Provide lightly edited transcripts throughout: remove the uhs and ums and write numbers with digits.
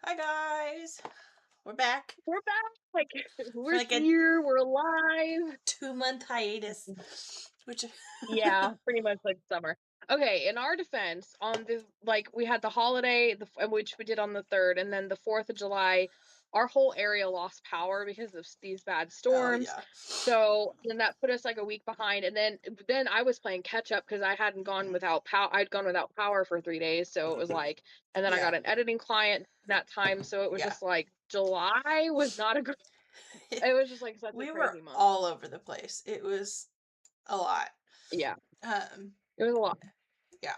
Hi guys, we're back We're back. Like for we're like a here. We're alive. 2 month hiatus, which Yeah, pretty much like summer. Okay, in our defense, on the we had the holiday, which we did on the third, and then the 4th of July, our whole area lost power because of these bad oh storms. yeah, So then that put us like a week behind, and then I was playing catch up because I hadn't gone without power. I'd gone without power for 3 days, so it was like, and then I yeah, got an editing client that time, so it was yeah. just like July was not a good. It was just like such a We were crazy month. all over the place. It was a lot. Yeah, Um, it was a lot. yeah,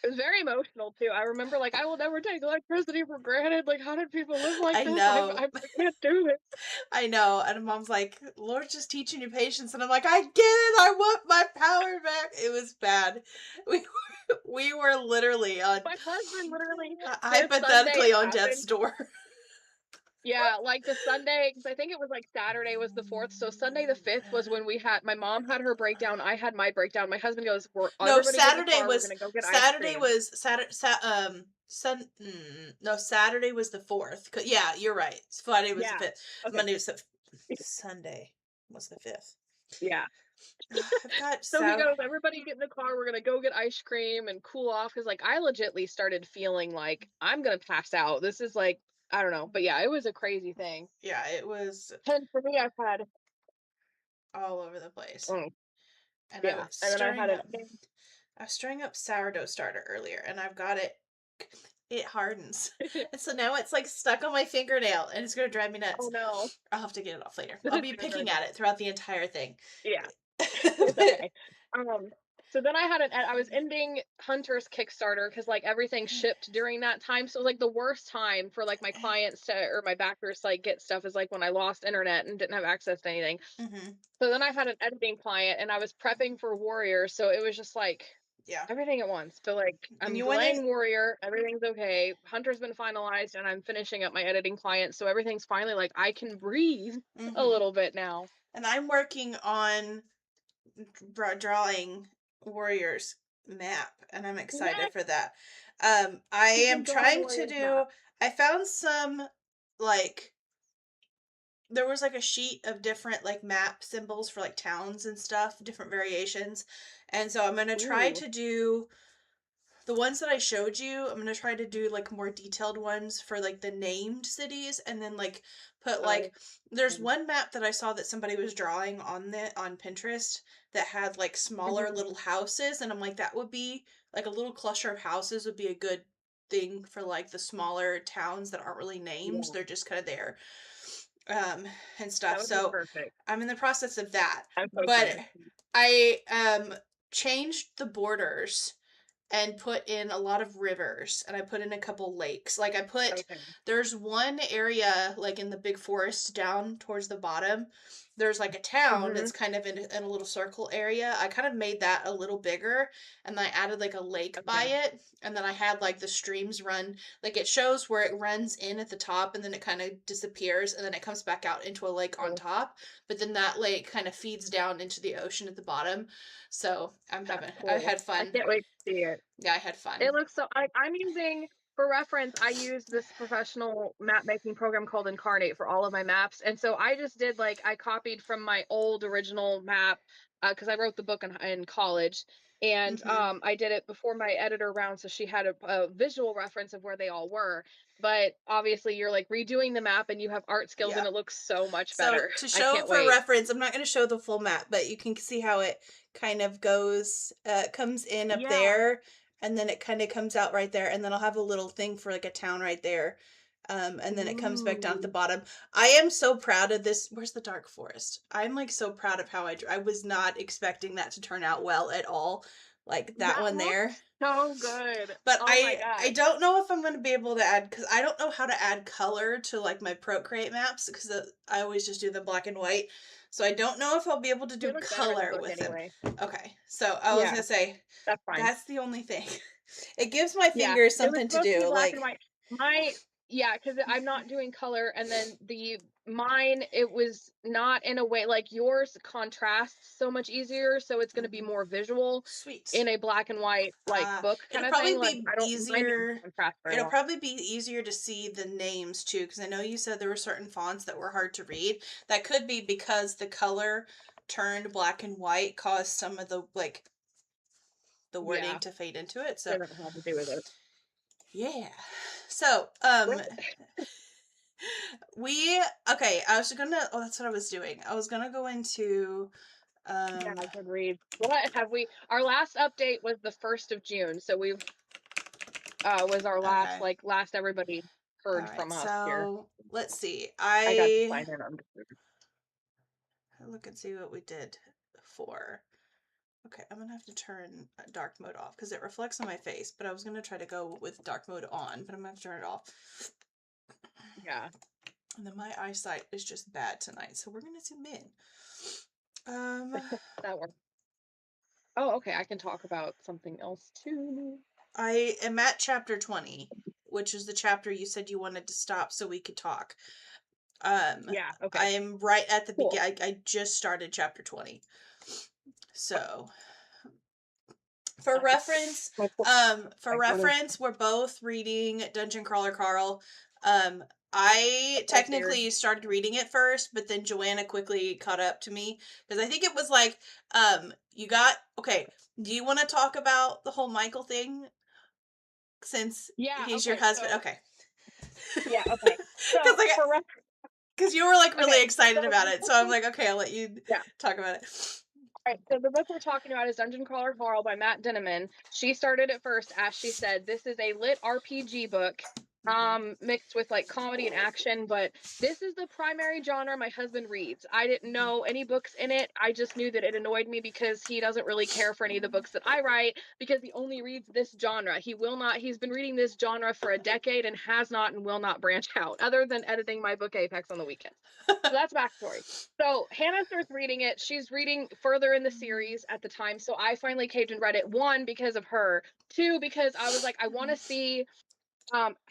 It was very emotional too. I remember like I will never take electricity for granted. Like how did people live like I this? know, I can't do this. I know. And mom's like, "Lord's just teaching you patience," and I'm like, "I get it. I want my power back." It was bad. We were literally on My husband literally this Sunday hypothetically on death's happened. door. Yeah, like the Sunday, because I think it was like Saturday was the 4th. So Sunday the 5th was when my mom had her breakdown. I had my breakdown. My husband goes, "We're No, everybody get in the car. We're gonna go get ice cream." Saturday was the 4th. Yeah, you're right. Friday was the Yeah. 5th. Okay. Monday was the Sunday was the 5th. Yeah. I've got So he Saturday. goes, "Everybody get in the car. We're gonna go get ice cream and cool off." Because like I legitly started feeling like I'm gonna pass out. This is like I don't know, but yeah, it was a crazy thing. Yeah, it was And for me, I've had all over the place. mm, And yeah, and then I had an I was stirring up sourdough starter earlier and I've got it it hardens. And so now it's like stuck on my fingernail and it's gonna drive me oh nuts. no, I'll have to get it off later. this I'll is be gonna drive picking me at nuts. it throughout the entire thing. Yeah, it's okay. So then I was ending Hunter's Kickstarter because like everything shipped during that time. So it was like the worst time for like my clients to or my backers to like get stuff is like when I lost internet and didn't have access to anything. Mhm. So then I had an editing client and I was prepping for Warrior. So it was just like Yeah. everything at once. So like And I'm you went in. delaying Warrior, everything's okay. Hunter's been finalized and I'm finishing up my editing client. So everything's finally like I can breathe a Mhm. little bit now. And I'm working on drawing Warriors map and I'm excited Yes, for that. I you am can draw trying to Warrior's map. do I found some like there was like a sheet of different like map symbols for like towns and stuff, different variations. And so I'm going to try Ooh, to do the ones that I showed you. I'm going to try to do like more detailed ones for like the named cities and then like put oh, like there's okay. one map that I saw that somebody was drawing on Pinterest that had like smaller Mhm. little houses and I'm like that would be like a little cluster of houses would be a good thing for like the smaller towns that aren't really named. Yeah, They're just kind of there um and that stuff. would be So perfect. I'm in the process of that. I'm so But excited. I changed the borders and put in a lot of rivers and I put in a couple lakes. Like Okay. there's one area like in the big forest down towards the bottom. There's like a town Mhm. that's kind of in a little circle area. I kind of made that a little bigger and I added like a lake by Okay. it. And then I had like the streams run, like it shows where it runs in at the top and then it kind of disappears and then it comes back out into a lake on Cool. top. But then that lake kind of feeds down into the ocean at the bottom. So That's I cool. had I fun. can't wait to see it. Yeah, I had fun. It looks so I'm using for reference, I use this professional map making program called Incarnate for all of my maps. And so I just did like I copied from my old original map because I wrote the book in college. And Mhm. I did it before my editor round, so she had a visual reference of where they all were. But obviously, you're like redoing the map, and you have art skills, Yeah. and it looks so much So better. to I show can't for wait. reference, I'm not going to show the full map, but you can see how it kind of goes, comes in up Yeah. there, and then it kind of comes out right there, and then I'll have a little thing for like a town right there. And then it comes back down at the Ooh, bottom. I am so proud of this. Where's the dark forest? I'm like so proud of how I was not expecting that to turn out well at all. Like that that one there. looks so good. But Oh my I gosh. don't know if I'm going to be able to add because I don't know how to add color to like my Procreate maps because I always just do the black and white. So I don't know if I'll be able to They do look better in the color book with them. anyway. Okay, so I was Yeah, gonna say that's fine. that's the only thing. It gives my Yeah, fingers it was something to supposed to be do. black and Like white. My Yeah, because I'm not doing color, and then mine, it was not in a way like yours contrasts so much easier, so it's gonna be Mhm. more visual Sweet. in a black and white, like, book It'll kinda thing, probably like, be I don't mine didn't easier. contrast very It'll well. probably be easier to see the names too, because I know you said there were certain fonts that were hard to read. That could be because the color turned black and white caused some of the the wording Yeah, to fade into it. So doesn't have to do with it. yeah. So we okay. I was gonna. Oh, that's what I was doing. I was gonna go into Yeah, um. I could read. What have we our last update was the 1st of June, so was our last, Okay. like, last everybody All heard right. from us here. So let's see. I got to sign in on this. Look and see what we did for. Okay, I'm gonna have to turn dark mode off because it reflects on my face, but I was gonna try to go with dark mode on, but I'm gonna have to turn it off. Yeah, And then my eyesight is just bad tonight, so we're gonna zoom in. Um, that works. Oh, okay, I can talk about something else too. I am at chapter 20, which is the chapter you said you wanted to stop so we could talk. Um, Yeah, I okay, am right at the cool. beginning. I just started chapter 20. So For Nice. reference, Well, cool. for Okay, what is reference, we're both reading Dungeon Crawler Carl. I I figured. technically started reading it first, but then Joanna quickly caught up to me because I think it was like, you got okay. Do you want to talk about the whole Michael thing since Yeah, he's your okay, husband? so Okay, yeah, okay. because So like for ref because you were like really okay, excited so about the it, book so I'm we're like, okay, I'll let you yeah. talk about it. Right, so the book we're talking about is Dungeon Crawler Carl by Matt Dinneman. She started it first, as she said. This is a lit RPG book, Hmm. mixed with like comedy and action, but this is the primary genre my husband reads. I didn't Hmm. know any books in it. I just knew that it annoyed me because he doesn't really care for any of the books that I write because he only reads this genre. He will not, he's been reading this genre for a decade and has not and will not branch out, other than editing my book Apex on the weekends. So that's backstory. So Hannah starts reading it. She's reading further in the series at the time. So I finally caved and read it. One, because of her. Two, because I was like, I want to see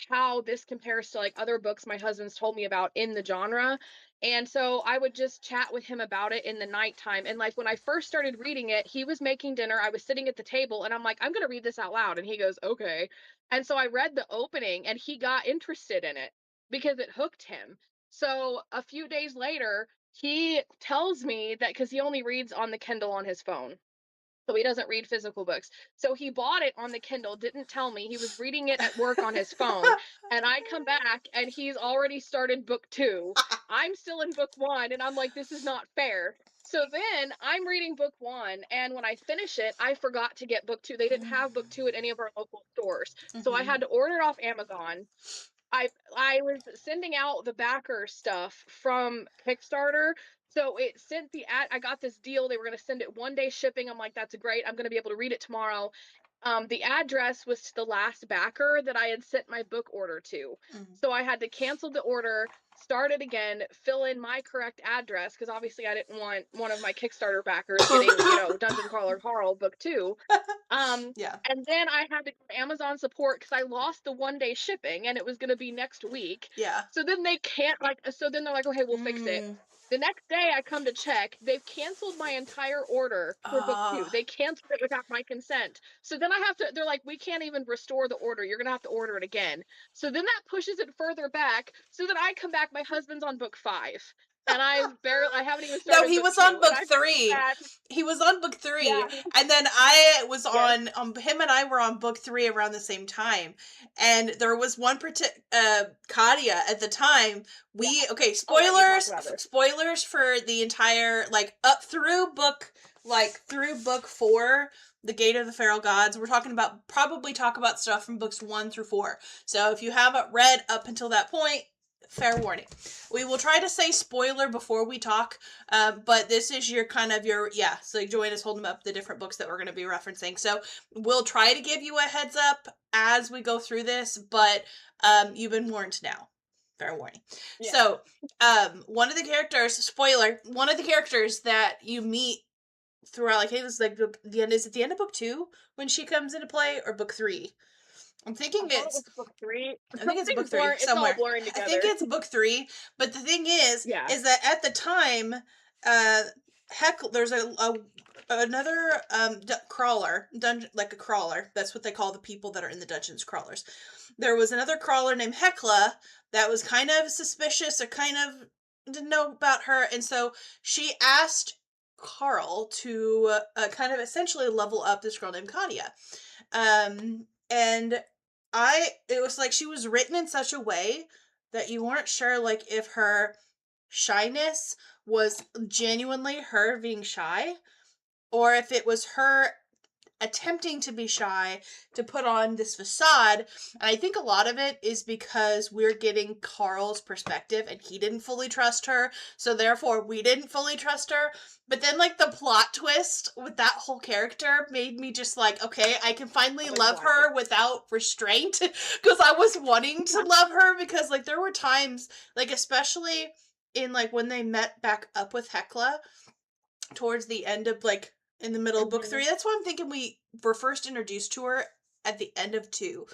how this compares to like other books my husband's told me about in the genre. And so I would just chat with him about it in the nighttime. And like when I first started reading it, he was making dinner. I was sitting at the table and I'm like, I'm going to read this out loud. And he goes, okay. And so I read the opening and he got interested in it because it hooked him. So a few days later, he tells me that because he only reads on the Kindle on his phone. So he doesn't read physical books. So he bought it on the Kindle, didn't tell me. He was reading it at work on his phone. And I come back and he's already started book 2. I'm still in book 1 and I'm like, this is not fair. So then I'm reading book 1 and when I finish it, I forgot to get book 2. They didn't have book 2 at any of our local stores. So I Hmm. had to order it off Amazon. I was sending out the backer stuff from Kickstarter. So it sent the ad. I got this deal. They were going to send it 1 day shipping. I'm like, that's great. I'm going to be able to read it tomorrow. The address was to the last backer that I had sent my book order to. Hmm. So I had to cancel the order, start it again, fill in my correct address because obviously I didn't want one of my Kickstarter backers getting, Dungeon Crawler Carl book 2. Um, Yeah. and then I had to go to Amazon support because I lost the 1 day shipping and it was going to be next week. Yeah. So then they can't like. So then they're like, okay, we'll fix it. Mm. The next day I come to check, they've canceled my entire order for book 2. Ah. They canceled it without my consent. So then I have to, they're like, we can't even restore the order. You're going to have to order it again. So then that pushes it further back. So then I come back, my husband's on book 5. And I haven't even No, started he book was on 2. And book I three. that, He was on book yeah, three, and then I was yes, on. Him and I were on book 3 around the same time, and there was one particular Kadia at the time. yeah. We okay. I'll let you talk Spoilers. about this. Spoilers for the entire like up through book 4. The Gate of the Feral Gods. We're talking about probably talk about stuff from books 1 through 4. So if you haven't read up until that point, fair warning. We will try to say spoiler before we talk, but this is your kind of your yeah. So Joanna's holding up the different books that we're going to be referencing. So we'll try to give you a heads up as we go through this, but you've been warned now. Fair warning. Yeah. So one of the characters, spoiler, one of the characters that you meet throughout, like, hey, this is like the end. Is it the end of book 2 when she comes into play, or book 3? I'm thinking I thought it it's was book 3. I think it's book Something's three blur it's all somewhere. blurring I think together. it's book three. But the thing Yeah. is that at the time, uh, heck, there's a another crawler dungeon, like a crawler. That's what they call the people that are in the dungeons, crawlers. There was another crawler named Hecla that was kind of suspicious or kind of didn't know about her, and so she asked Carl to kind of essentially level up this girl named Katia. And it was like she was written in such a way that you weren't sure like if her shyness was genuinely her being shy or if it was her attempting to be shy to put on this facade. And I think a lot of it is because we're getting Carl's perspective and he didn't fully trust her. So therefore we didn't fully trust her. But then like the plot twist with that whole character made me just like, okay, I can finally That was love wild. her without restraint. Because I was wanting to love her because like there were times, like especially in like when they met back up with Hecla towards the end of like in the middle of book Mhm. three. That's why I'm thinking we were first introduced to her at the end of two.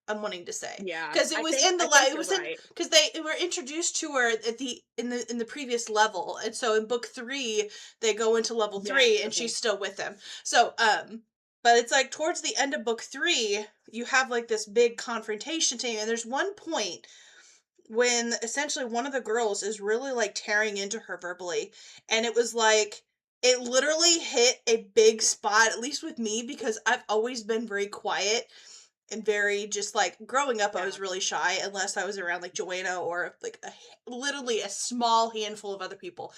I'm wanting to say Yeah. because it was in the I think it you're was in right. because they were introduced to her at the in the previous level, and so in book three they go into level Yes, three and okay. she's still with them. So but it's like towards the end of book three you have like this big confrontation team, and there's one point when essentially one of the girls is really like tearing into her verbally, and it was like it literally hit a big spot, at least with me, because I've always been very quiet and very just like growing up I Yeah. was really shy unless I was around like Joanna or like literally a small handful of other people.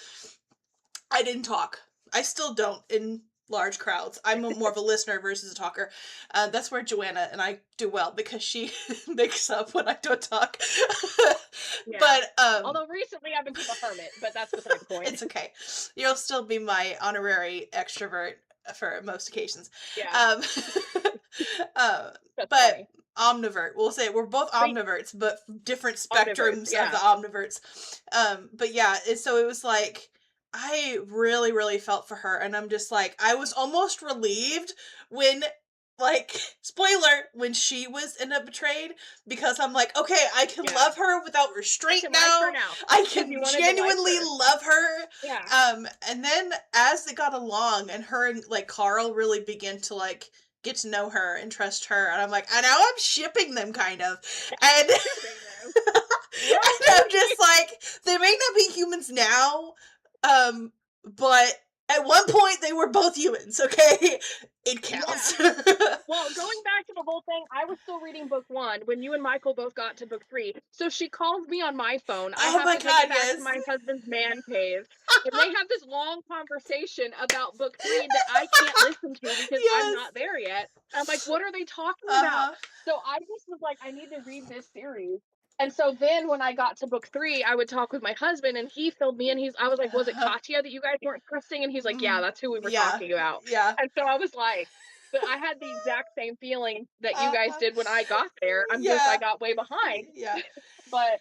I didn't talk. I still don't in large crowds. I'm more of a listener versus a talker. That's where Joanna and I do well because she makes up when I don't talk. Yeah. But Although recently I've become a hermit, but that's beside the point. it's okay. You'll still be my honorary extrovert for most occasions. Yeah. Um, uh, That's but funny. omnivert. We'll say we're both But omniverts, but different omniverse, spectrums of the yeah. omniverts. But yeah, so it was like I really, really felt for her, and I'm just like I was almost relieved when like spoiler when she was ended up betrayed because I'm like okay I can Yeah. love her without I restraint can like her now. now I because you can wanted to like genuinely her. love her. Yeah. And then as they got along and her and like Carl really began to like get to know her and trust her, and I'm like, I now I'm shipping them kind of. And Shipping them. and I'm just Right. like, they may not be humans now, but at one point they were both humans, okay? It Yeah. counts. Well, going back to the whole thing, I was still reading book 1 when you and Michael both got to book 3. So she calls me on my phone. I Oh have my to take god, it back to yes. my husband's man cave. And they have this long conversation about book 3 that I can't listen to because I'm Yes. not there yet. And I'm like, what are they talking about? Uh-huh. So I just was like, I need to read this series. And so then when I got to book 3, I would talk with my husband and he filled me in. I was like, was it Uh-huh. Katya that you guys weren't trusting? And he's like, yeah, that's who we were Yeah. talking about. Yeah. And so I was like, but I had the exact same feeling that you guys Uh, did when I got there. I yeah. got way behind. Yeah. But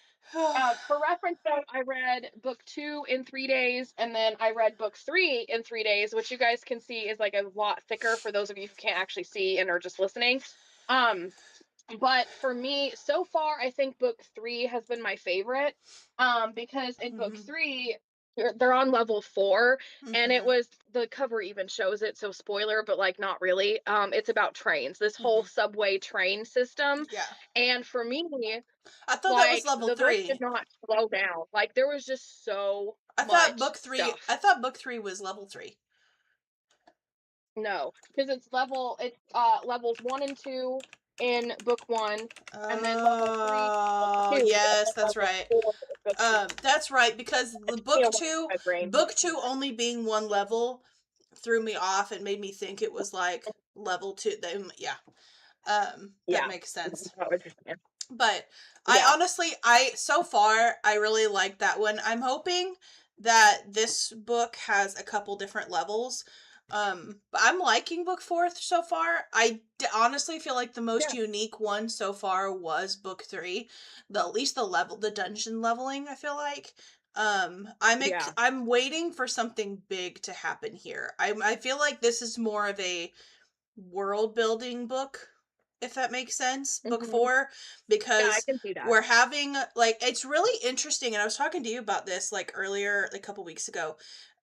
for reference, though, I read book 2 in 3 days, and then I read book 3 in 3 days, which you guys can see is like a lot thicker for those of you who can't actually see and are just listening. Um, but for me, so far, I think book 3 has been my favorite. Because in book Mhm. 3, they're on level 4, and it Mhm. was the cover even shows it, so spoiler, but like not really. It's about trains, this whole Mhm. subway train system. Yeah. And for me, I thought that was like level the book did 3. not slow down. Like there was just so much I stuff. thought book 3 was level 3. No, because it's levels 1 and 2 in book 1, and then level 3 in book Oh, 2, and yes, then that's level right. 4 in book 3. That's right because It the took me a while for my brain to book do 2 that. only being one level threw me off and made me think it was like level 2. Yeah. That Yeah, makes I sense. what you're saying. But I Yeah, honestly, I so far I really like that one. I'm hoping that this book has a couple different levels. But I'm liking book 4 so far. Honestly feel like the most yeah, unique one so far was book 3. The at least the level, the dungeon leveling, I feel like. yeah, I'm waiting for something big to happen here. I feel like this is more of a world building book if that makes sense, book Mhm. 4, Yeah, I because can see that. we're having like it's really interesting, and I was talking to you about this like earlier, like a couple weeks ago,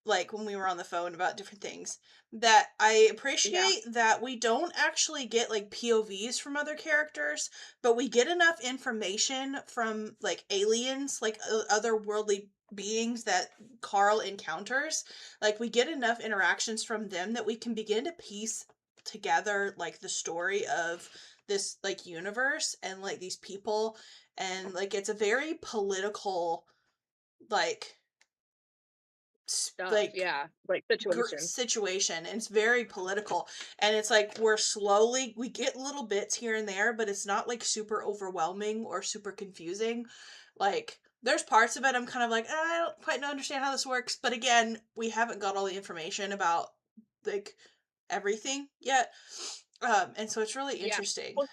like when we were on the phone about different things, that I Yeah. appreciate that we don't actually get like POVs from other characters, but we get enough information from like aliens, like otherworldly beings that Carl encounters. Like we get enough interactions from them that we can begin to piece together like the story of this like universe and like these people, and like it's a very political like Stuff, like yeah, like, situation. situation, and it's very political, and it's like we're slowly we get little bits here and there, but it's not like super overwhelming or super confusing. Like there's parts of it I'm kind of like, I don't quite understand how this works, but again, we haven't got all the information about like everything yet. And so it's really Yeah. interesting. Well,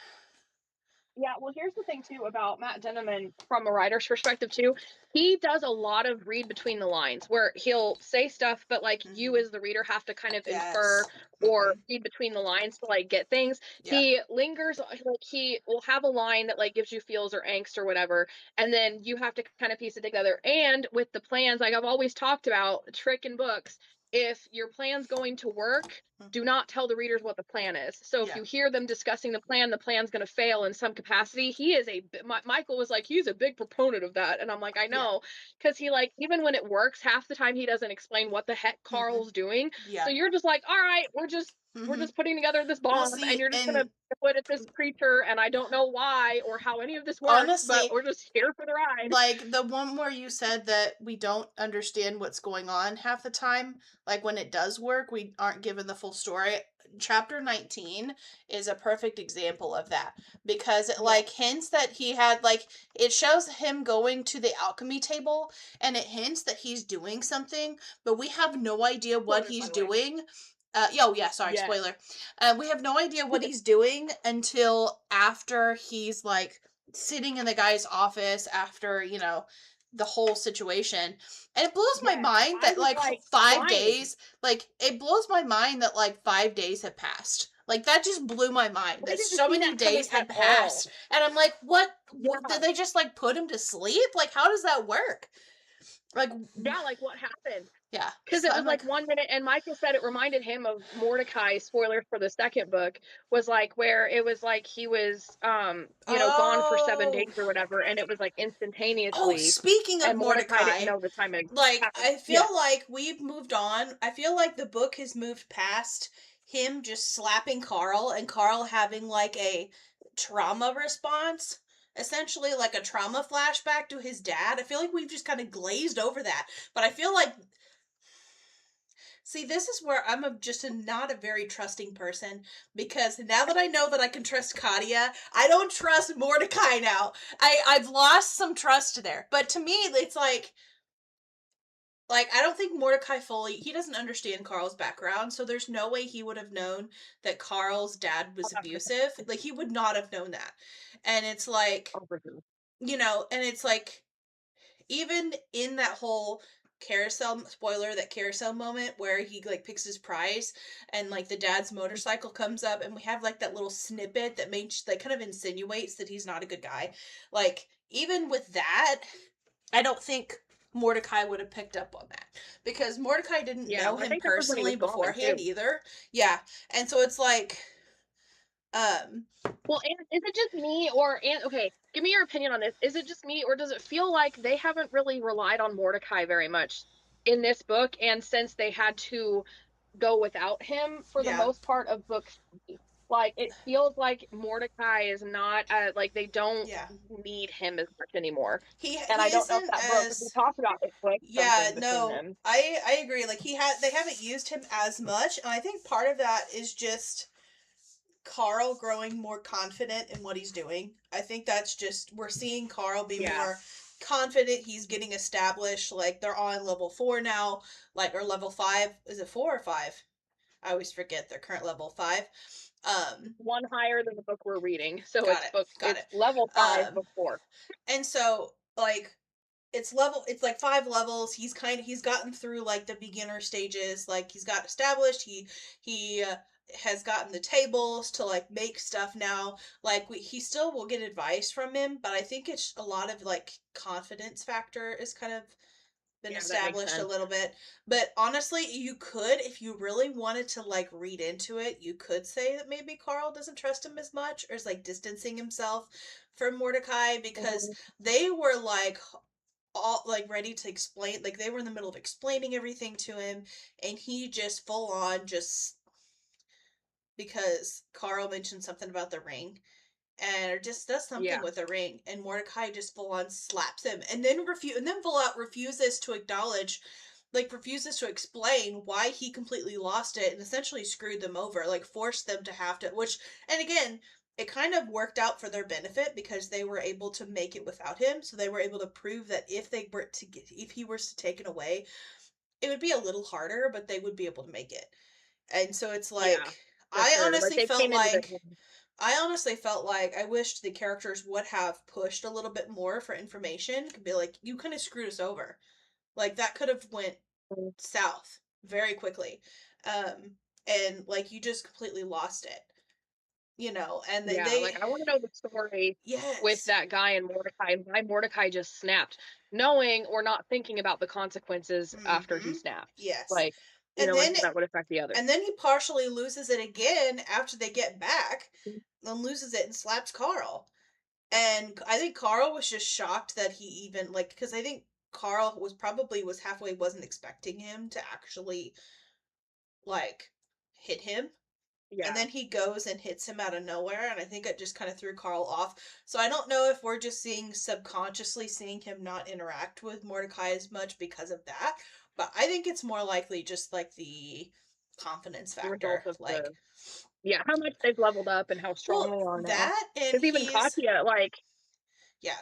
yeah, well, here's the thing too about Matt Denneman from a writer's perspective too. He does a lot of read between the lines where he'll say stuff, but like you Hmm. as the reader have to kind of infer Yes. or Hmm. read between the lines to like get things. Yeah. He lingers, like he will have a line that like gives you feels or angst or whatever, and then you have to kind of piece it together. And with the plans, like I've always talked about, trick in books, if your plan's going to work, do Hmm. not tell the readers what the plan is. So if Yeah. you hear them discussing the plan's going to fail in some capacity. He is Michael was like, he's a big proponent of that. And I'm like, I Yeah. know. Because he, like, even when it works, half the time he doesn't explain what the heck Hmm. Carl's doing. So Yeah. you're just like, all right, we're Hmm. just putting together this Well, bomb and see, you're just going and to put at this creature. And I don't know why or how any of this works, but honestly, we're just here for the ride. like the one where you said that we don't understand what's going on half the time, like when it does work, we aren't given the full story. Chapter 19 is a perfect example of that because it Yeah. like hints that he had like it shows him going to the alchemy table, and it hints that he's doing something, but we have no idea what Spoilers, by he's the way. doing. Oh yeah, sorry, Yes. spoiler. We have no idea what he's doing until after he's like sitting in the guy's office after, the whole situation. And it blows my Yes. mind I that was like like 5 days, crying. like it blows my mind that like 5 days have passed. Like that just blew my mind I that didn't so see many that coming days at had all. passed. And I'm like, what Yeah. did they just like put him to sleep? Like how does that work? Like Yeah, like what happened? yeah. Because So it I'm was like, like 1 minute, and Michael said it reminded him of Mordecai. Spoilers for the second book was like where it was like he was, gone for 7 days oh, or whatever, and it was like oh, instantaneously, speaking of and Mordecai didn't Mordecai, know the time had like happened. I Yeah, feel like we've moved on. I feel like the book has moved past him just slapping Carl and Carl having like a trauma response. Essentially like a trauma flashback to his dad. I feel like we've just kind of glazed over that. But I feel like see, this is where just not a very trusting person because now that I know that I can trust Katia, I don't trust Mordecai now. I've lost some trust there. But to me, it's like I don't think Mordecai fully he doesn't understand Carl's background, so there's no way he would have known that Carl's dad was 100%. abusive. Like he would not have known that. And it's like, 100%. and it's like even in that whole carousel spoiler that carousel moment where he like picks his prize and like the dad's motorcycle comes up and we have like that little snippet that makes like kind of insinuates that he's not a good guy, like even with that I don't think Mordecai would have picked up on that because Mordecai didn't Yeah, know I him think that was when he was personally gone beforehand too. either. Yeah, and so it's like um Well, and is it just me, and okay, give me your opinion on this. Is it just me, or does it feel like they haven't really relied on Mordecai very much in this book? And since they had to go without him for the yeah. most part of book 3, like it feels like Mordecai is not like they don't Yeah. need him as much anymore. And I He don't know if isn't that broke because we as talked about it like yeah, something between no. them. I agree. Like they haven't used him as much, and I think part of that is just Carl growing more confident in what he's doing. I think that's just we're seeing Carl be Yeah, more confident. He's getting established. Like they're on level 4 now, like or level 5. Is it 4 or 5? I always forget their current level 5. Um, one higher than the book we're reading, so got it. Got it's it. level 5 before. And so like it's like 5 levels. He's gotten through like the beginner stages, like he's got established. He has gotten the tables to like make stuff now. Like he still will get advice from him, but I think it's a lot of like confidence factor is kind of been Yeah, that makes established a sense. little bit. But honestly, you could, if you really wanted to like read into it, you could say that maybe Carl doesn't trust him as much or is like distancing himself from Mordecai because Mhm. they were like all like ready to explain, like they were in the middle of explaining everything to him, and he just full on just because Carl mentioned something about the ring and just does something Yeah, with a ring, and Mordecai just full on slaps him and then full out refuses to acknowledge, like refuses to explain why he completely lost it and essentially screwed them over, like forced them to have to, which, and again, it kind of worked out for their benefit because they were able to make it without him, so they were able to prove that if they were to get, if he was taken away, it would be a little harder, but they would be able to make it. And so it's yeah, like for I sure. Like honestly they felt came into like the I honestly felt like I wished the characters would have pushed a little bit more for information. Could be like, you kind of screwed us over. Like that could have went south very quickly. Um, and like you just completely lost it, and Yeah, like, they I wanna know the story with yes. that guy and Mordecai, and why Mordecai just snapped, knowing or not thinking about the consequences after he Mm-hmm. snapped. Yes. Like, And and then how that would affect the others. he partially loses it again after they get back and loses it and slaps Carl. And I think Carl was just shocked that he even like because I think Carl was halfway wasn't expecting him to actually like hit him. And Yeah, then he goes and hits him out of nowhere, and I think it just kind of threw Carl off. So I don't know if we're just subconsciously seeing him not interact with Mordecai as much because of that, but I think it's more likely just like the confidence the result factor. of Like, the yeah, how much they've leveled up and how strong well, they are now. that and Because even he's Katya, like yeah.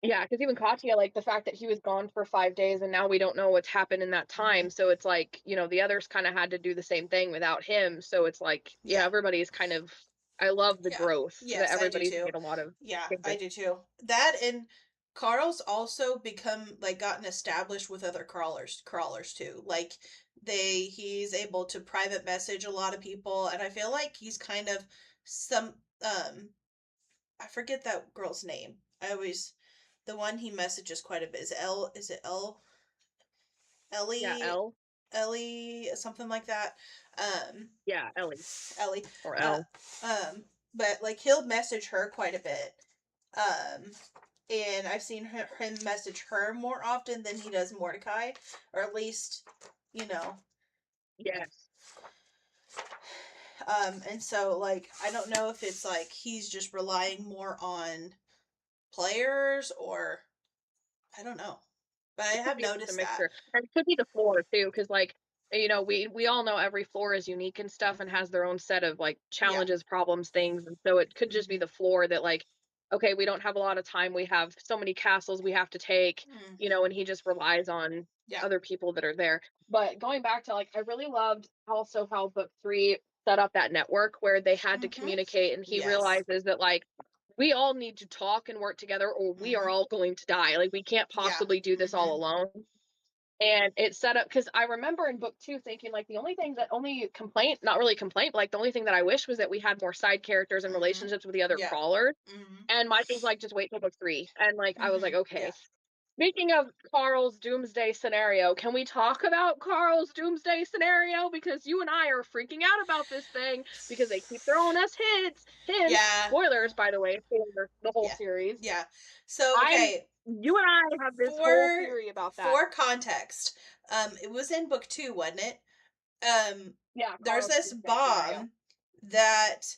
yeah, because even Katya, like, the fact that he was gone for 5 days and now we don't know what's happened in that Hmm. time, so it's like, the others kinda had to do the same thing without him, so it's like, yeah, Yeah. everybody's kind of I love the Yeah. growth that Yes, I do everybody's too. made a lot of Yeah, I changes. do too. That and Carl's also become like gotten established with other crawlers too. Like he's able to private message a lot of people, and I feel like he's kind of some I forget that girl's name. I always the one he messages quite a bit is it Yeah, Ellie L. Ellie something like that. Um Yeah, Ellie Ellie. or Uh L. but like he'll message her quite a bit. Um, and I've seen him message her more often than he does Mordecai, or at least, you know. Yes. And so like I don't know if it's like he's just relying more on players or I don't know, but I It could have be just a noticed that. mixture, and it could be the floor too, because like, we all know every floor is unique and stuff and Hmm. has their own set of, like, Yeah. challenges, problems, things, and so it could just be Hmm. the floor that, like, okay, we don't have a lot of time, we have so many castles we have to take, Hmm. and he just relies on Yeah. other people that are there. But going back to, like, I really loved also how book 3 set up that network where they had to Hmm. communicate, and he Yes. realizes that, like, we all need to talk and work together or we are Hmm. all going to die. Like, we can't Yeah. possibly do this all Hmm. alone. And it's set up because I remember in book 2 thinking, like, the only thing that only complaint not really complaint, but, like, the only thing that I wish was that we had more side characters and Hmm. relationships with the other Yeah. crawlers, Hmm. and Mike was like, "Just wait till book 3." And, like, I was Hmm. like, Yeah. "Okay." Speaking of Carl's doomsday scenario, can we talk about Carl's doomsday scenario? Because you and I are freaking out about this thing because they keep throwing us hints, Yeah. spoilers, by the way, for the whole Yeah. series. Yeah. So I'm okay, You and I have this whole for theory about that. for context, it was in book two, wasn't it? Yeah, There's Carl's this doomsday scenario. bomb that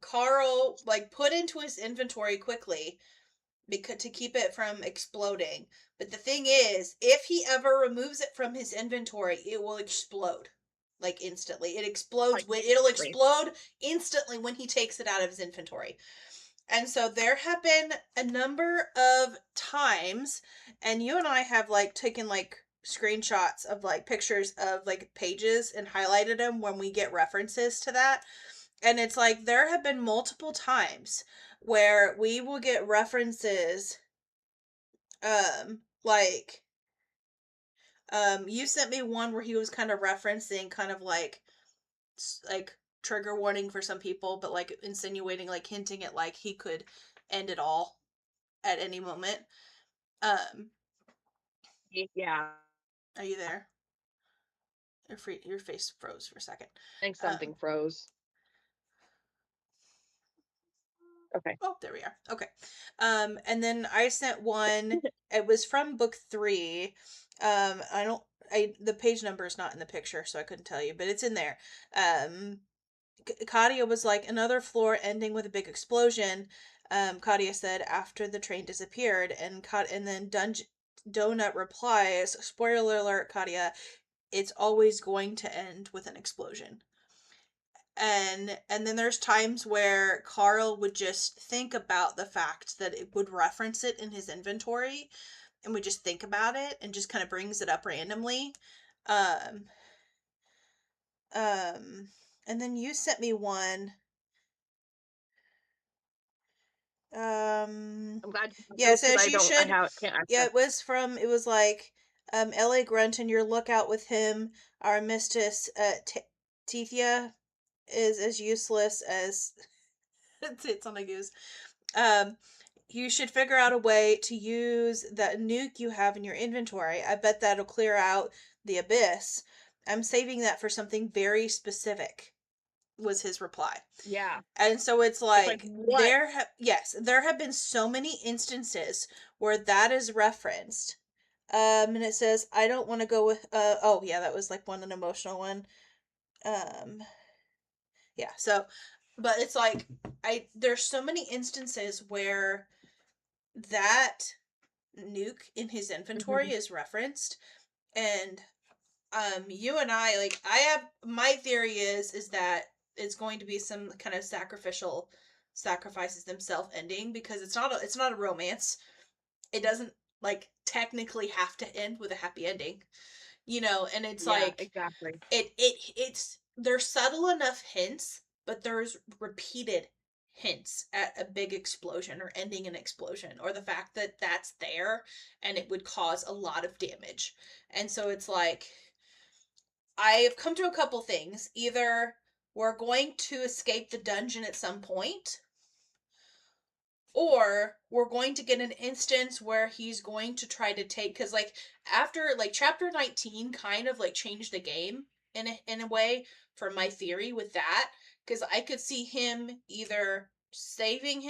Carl like put into his inventory quickly because to keep it from exploding. But the thing is, if he ever removes it from his inventory, it will explode like instantly. Like, It'll instantly. explode instantly when he takes it out of his inventory. And so there have been a number of times, and you and I have like taken like screenshots of like pictures of like pages and highlighted them when we get references to that. And it's like there have been multiple times where we will get references, like, you sent me one where he was kind of referencing kind of like like trigger warning for some people, but like insinuating, like hinting at like he could end it all at any moment. Um, Yeah, are you there? Your face froze for a second. I think Um, something froze. Okay. oh, there we are. Okay. And then I sent one. It was from book 3. I don't. The page number is not in the picture, so I couldn't tell you, but it's in there. Um, Kadia was like, another floor ending with a big explosion. Kadia said after the train disappeared, and then Donut replies, spoiler alert, Kadia, it's always going to end with an explosion. And then there's times where Carl would just think about the fact that it would reference it in his inventory, and would just think about it and just kind of brings it up randomly. Um um and then you sent me one. I'm glad you Yeah, know it because says I you don't I should. have can't Yeah, access. it was like, LA Grunt and your lookout with him, our mistress, Tethia, is as useless as it's on a goose. Um, you should figure out a way to use that nuke you have in your inventory. I bet that'll clear out the abyss. I'm saving that for something very specific, was his reply. Yeah. And so it's It's like, like what? yes, there have been so many instances where that is referenced. And it says I don't want to go with oh yeah, that was like an emotional one. Um yeah, so but it's like I there's so many instances where that nuke in his inventory Mhm. is referenced, and you and I, like, I have my theory is that it's going to be some kind of sacrifices themselves ending, because it's not a romance. It doesn't like technically have to end with a happy ending, and it's Yeah, like exactly. it's there's subtle enough hints, but there's repeated hints at a big explosion or ending an explosion, or the fact that that's there and it would cause a lot of damage. And so it's like I've come to a couple things. Either we're going to escape the dungeon at some point, or we're going to get an instance where he's going to try to take, because like after like chapter 19 kind of like changed the game in a way, for my theory with that, because I could see him either saving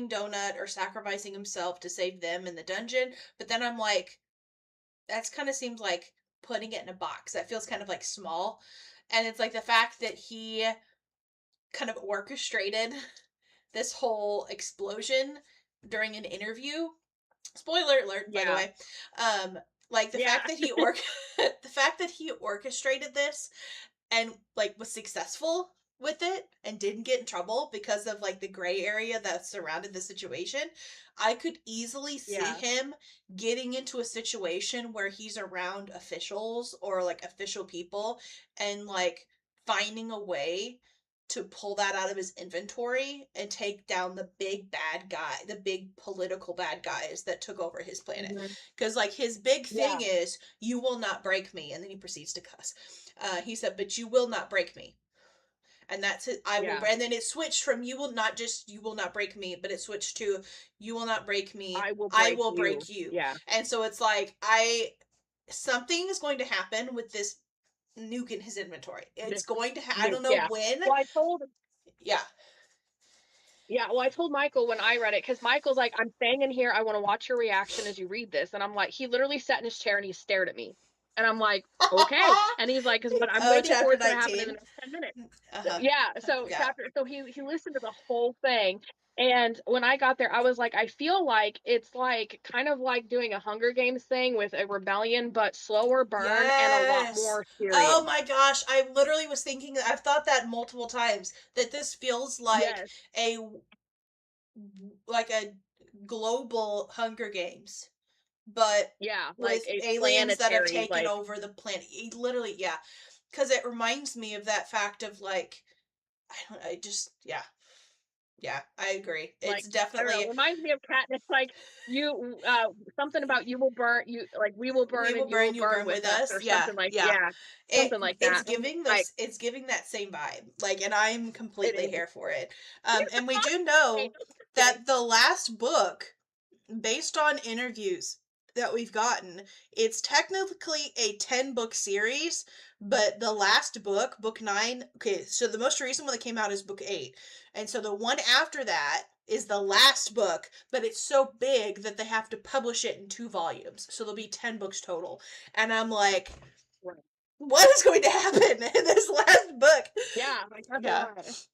Donut or sacrificing himself to save them in the dungeon. But then I'm like, that's kind of seems like putting it in a box. That feels kind of like small. And it's like the fact that he kind of orchestrated this whole explosion during an interview. Spoiler alert, by the Yeah. way. Um, like the Yeah. fact that the fact that he orchestrated this and like was successful with it and didn't get in trouble because of like the gray area that surrounded the situation, I could easily see Yeah. him getting into a situation where he's around officials or like official people, and like finding a way to pull that out of his inventory and take down the big bad guy, the big political bad guys that took over his planet. Mhm. Because like his big thing Yeah. is, you will not break me, and then he proceeds to cuss. He said, "But you will not break me," and that's it. I will, Yeah. and then it switched from you will not break me, but it switched to you will not break me, I will I break will break you. you. Yeah. And so it's like something is going to happen with this nuke in his inventory. It's This going to. I nuke. don't know Yeah. when. Well, I told Yeah. Yeah, well, I told Michael when I read it because Michael's like, I'm staying in here. I want to watch your reaction as you read this. And I'm like, he literally sat in his chair and he stared at me. And I'm like, okay. And he's like, because what I'm Oh, waiting for chapter is going to happen in the 19. next 10 minutes. Uh-huh. Yeah. So Yeah. he listened to the whole thing. And when I got there, I was like, I feel like it's like kind of like doing a Hunger Games thing with a rebellion, but slower burn and a lot Yes. more serious. Oh my gosh, I literally was thinking, I've thought that multiple times, that this feels like Yes. a a global Hunger Games, but Yeah. Like with a aliens that have planetary, taken like, over the planet. Literally, yeah. Cuz it reminds me of that fact of like I don't I just yeah. Yeah, I agree. Like, It's I don't know, definitely reminds me of Katniss, like, you, something about you will burn you like, we will "We burn will and you will burn, you'll burn burn with with us, us." or Yeah, something like, yeah. yeah, something like that, and like, It's giving that same vibe. Like, and I'm it completely is. here for it. And we do Right, know just kidding. that the last book, based on interviews that we've gotten, it's technically a 10-book series, but the last book, book 9, okay, so the most recent one that came out is book 8. And so the one after that is the last book, but it's so big that they have to publish it in 2 volumes. So there'll be 10 books total. And I'm like, Right. what is going to happen in this last book? Yeah, like, that's a Yeah. lot.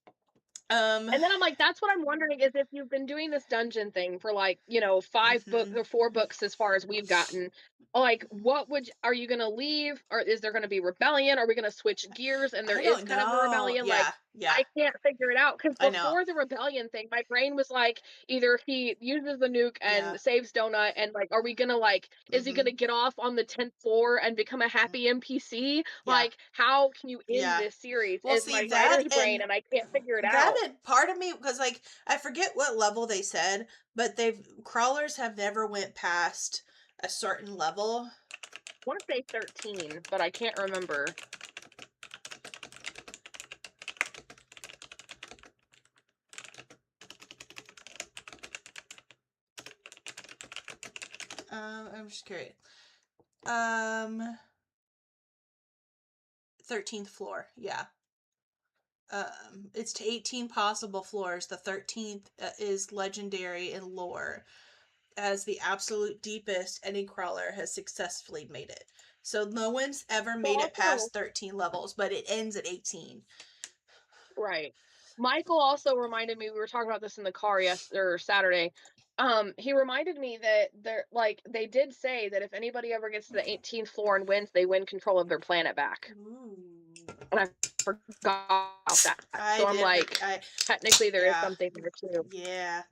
Um And then I'm like, that's what I'm wondering is if you've been doing this dungeon thing for like, 5 book mhm. or 4 books as far as we've gotten, like what would are you gonna leave? Or is there gonna be rebellion? Are we gonna switch gears and there I is don't kind of a know. rebellion? Like Yeah, yeah. I can't figure it out because I know. before the rebellion thing, my brain was like, either he uses the nuke Yeah. and saves Donut, and like, are we gonna like, is he gonna Mhm. get off on the 10th floor and become a happy NPC? Yeah. Like, how can you end Yeah. this series? Well, Is see my that writer's brain, and I can't figure it that out. and part of me because like I forget what level they said, but they've crawlers have never went past a certain level. Want to say 13, but I can't remember. I'm just curious. Um, 13th floor. Yeah. It's to 18 possible floors. The 13th is legendary in lore as the absolute deepest any crawler has successfully made it. So no one's ever So made it also, past 13 levels, but it ends at 18. right. Michael also reminded me, we were talking about this in the car or Saturday. He reminded me that they did say that if anybody ever gets to the 18th floor and wins, they win control of their planet back. Ooh. And I forgot about that. I So I'm did like, I technically there is yeah. something there too. Yeah.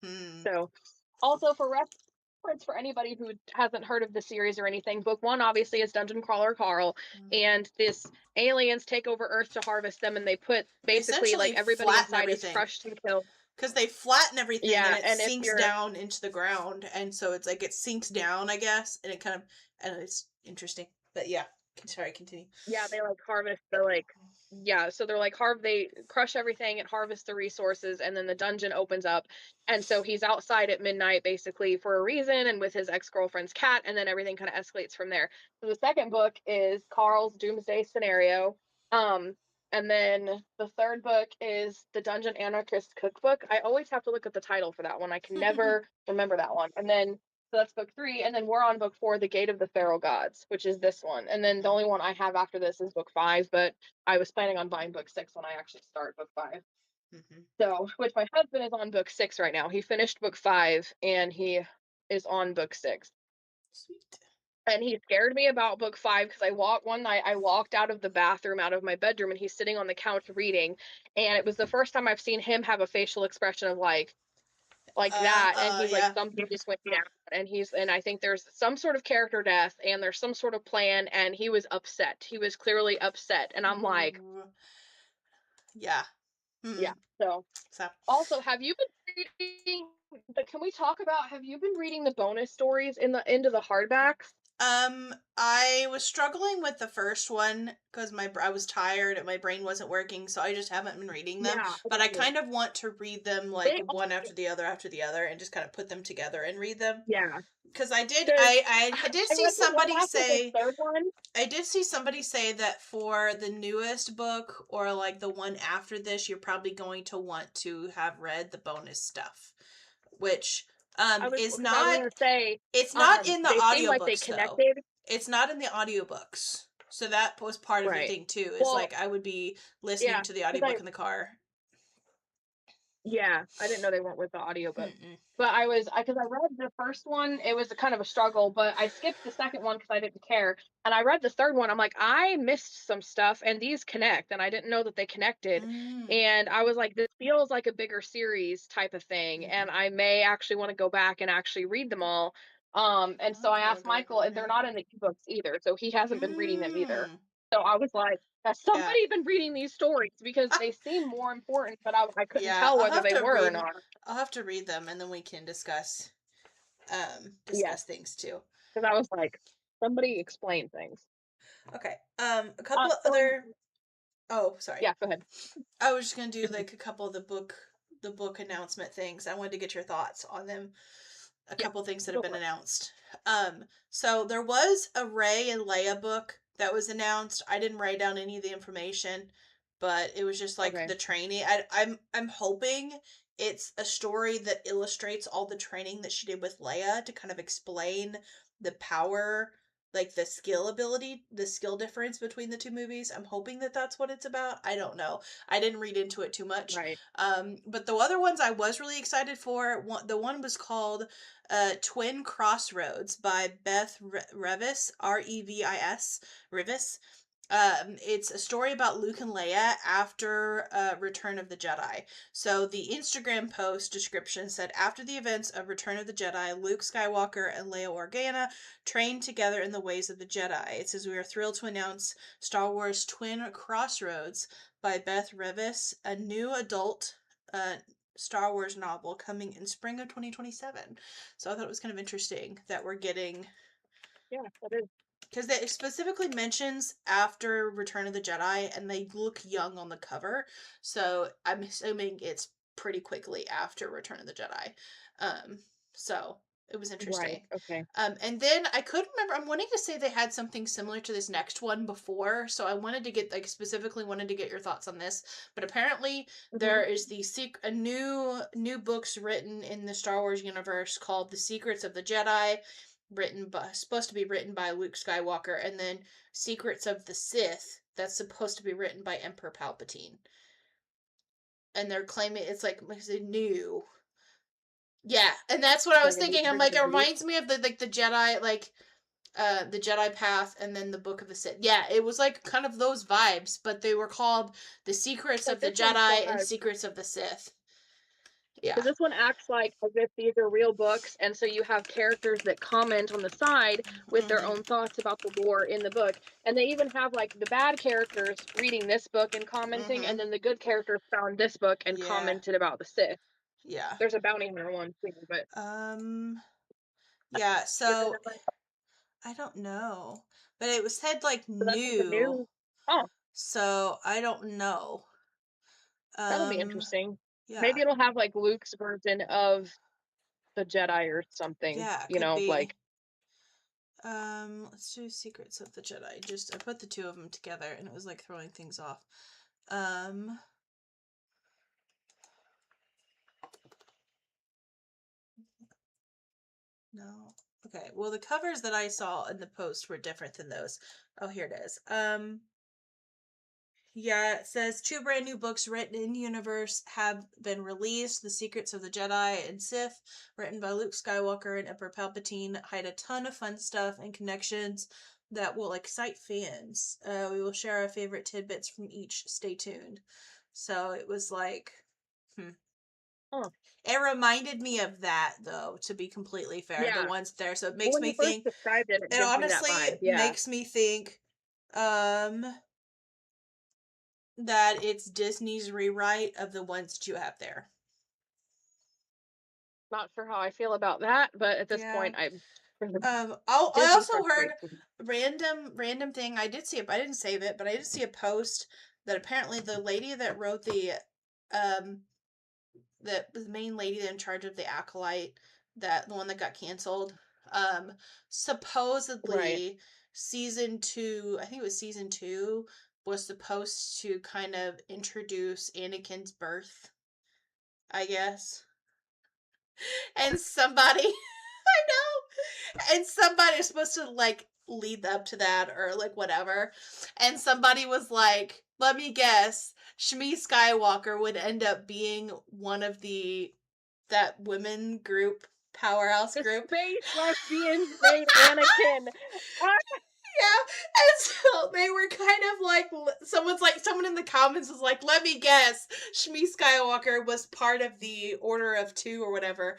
Hmm. So also for reference for anybody who hasn't heard of the series or anything, book one obviously is Dungeon Crawler Carl, and this aliens take over Earth to harvest them, and they put basically like Essentially everybody flatten inside is everything. crushed and killed. Because they flatten everything and Yeah, it and if sinks you're down into the ground. And so it's like it sinks down, I guess. And it kind of, and it's interesting. But yeah, sorry, continue. yeah, they like harvest the like yeah, so they're like they crush everything and harvest the resources, and then the dungeon opens up, and so he's outside at midnight basically for a reason, and with his ex-girlfriend's cat, and then everything kind of escalates from there. So the second book is Carl's doomsday scenario. um and then the third book is the Dungeon Anarchist Cookbook. I always have to look at the title for that one. I can never remember that one. And then so that's book 3, and then we're on book 4, The Gate of the Pharaoh Gods, which is this one. And then the only one I have after this is book 5, but I was planning on buying book 6 when I actually start book 5. Mhm. So, which my husband is on book 6 right now. He finished book 5 and he is on book 6. Sweet. And he scared me about book 5 because one night I walked out of the bathroom, out of my bedroom, and he's sitting on the couch reading. And it was the first time I've seen him have a facial expression of like that, and he's like, Yeah. something just went down, and I think there's some sort of character death and there's some sort of plan, and he was upset, he was clearly upset, and I'm like, Ooh. Yeah. yeah. Hmm. So So, also, have you been reading can we talk about, have you been reading the bonus stories in the into the hardbacks? I was struggling with the first one because I was tired and my brain wasn't working, so I just haven't been reading them. Yeah. But I kind of want to read them like They one after the other, and just kind of put them together and read them. Yeah, Because I did, because I did I see read the one somebody after the say, third one. I did see somebody say that for the newest book or like the one after this, you're probably going to want to have read the bonus stuff, which I was is because I was not, gonna say, it's not in the they seem like they audiobooks though. connected. It's not in the audiobooks. So that was part of the Right. thing too, is Well, like I would be listening yeah, to the because I audiobook in the car. yeah, I didn't know they weren't with the audiobook. Mm-mm. But I was because I read the first one, it was a kind of a struggle, but I skipped the second one because I didn't care. And I read the third one, I'm like, I missed some stuff and these connect, and I didn't know that they connected. Mm. And I was like, this feels like a bigger series type of thing, and Mm-hmm. I may actually want to go back and actually read them all. And I'll so I go asked back Michael, right and they're now. not in the ebooks either, so he hasn't been reading them either. Mm. So I was like, has Yeah. somebody been reading these stories because they seem more important, but I couldn't Yeah, tell whether they were or not. I'll have to read them and then we can Yeah, discuss things too. because I was like, somebody explain things. Okay. A couple of So other Oh, sorry. yeah, go ahead. I was just going to do like a couple of the book announcement things. I wanted to get your thoughts on them. A Yeah, couple things that have go been for it. announced. So there was a Ray and Leia book that was announced. I didn't write down any of the information, but it was just like Okay, the training. I'm hoping it's a story that illustrates all the training that she did with Leia to kind of explain the power, like the skill difference between the two movies. I'm hoping that that's what it's about. I don't know. I didn't read into it too much. right. But the other ones I was really excited for. The one was called Twin Crossroads by Beth Revis, Revis, Rivis. It's a story about Luke and Leia after Return of the Jedi. So the Instagram post description said, after the events of Return of the Jedi, Luke Skywalker and Leia Organa trained together in the ways of the Jedi. It says, we are thrilled to announce Star Wars Twin Crossroads by Beth Revis, a new adult Star Wars novel coming in spring of 2027. So I thought it was kind of interesting that we're getting, Yeah, that is because it specifically mentions after Return of the Jedi and they look young on the cover. So I'm assuming it's pretty quickly after Return of the Jedi. Um, so it was right. interesting. Okay. And then I couldn't remember. I'm wanting to say they had something similar to this next one before, so I wanted to get specifically wanted to get your thoughts on this. But apparently, Hmm. there is a new books written in the Star Wars universe called The Secrets of the Jedi, supposed to be written by Luke Skywalker, and then Secrets of the Sith that's supposed to be written by Emperor Palpatine. And they're claiming it's like new. Yeah, and that's what I They're was gonna be thinking. I'm bringing like, the it new. reminds me of the Jedi, like the Jedi Path and then the Book of the Sith. Yeah, it was like kind of those vibes, but they were called The Secrets But of the this one still Jedi and has. Secrets of the Sith. Yeah. Because this one acts like as if these are real books, and so you have characters that comment on the side with their Mhm. own thoughts about the lore in the book. And they even have like the bad characters reading this book and commenting, and Mhm. then the good characters found this book and Yeah. commented about the Sith. Yeah. There's a bounty hunter one too, but Um yeah, isn't so it like I don't know. But it was said like so that's like a new. new. Oh, So I don't know. that'll be Um interesting. yeah. Maybe it'll have like Luke's version of the Jedi or something, Yeah, it you could know, be. like Let's do Secrets of the Jedi. Just I put the two of them together and it was like throwing things off. Um No. Okay. Well, the covers that I saw in the post were different than those. Oh, here it is. Yeah, it says two brand new books written in universe have been released. The Secrets of the Jedi and Sith, written by Luke Skywalker and Emperor Palpatine, hide a ton of fun stuff and connections that will excite fans. We will share our favorite tidbits from each. Stay tuned. So it was like, hmm. oh It reminded me of that, though, to be completely fair. The yeah. ones there. So it Well, makes when me you first think, described it, it it gives me that honestly vibe. Yeah. makes me think that it's Disney's rewrite of the ones that you have there. Not sure how I feel about that, but at this Yeah. point, I'm I Disney also heard frustrates me. random thing. I didn't save it, but I did see a post that apparently the lady that wrote um the main lady in charge of the acolyte, the one that got canceled, Right. supposedly season 2, I think it was season 2, was supposed to kind of introduce Anakin's birth, I guess. And somebody I know. And somebody was supposed to like lead up to that or like whatever. And somebody was like, let me guess, Shmi Skywalker would end up being one of that women group, powerhouse The group. space lesbians made Anakin. Ah, Yeah, and so they were kind of someone in the comments was like, let me guess, Shmi Skywalker was part of the Order of Two or whatever.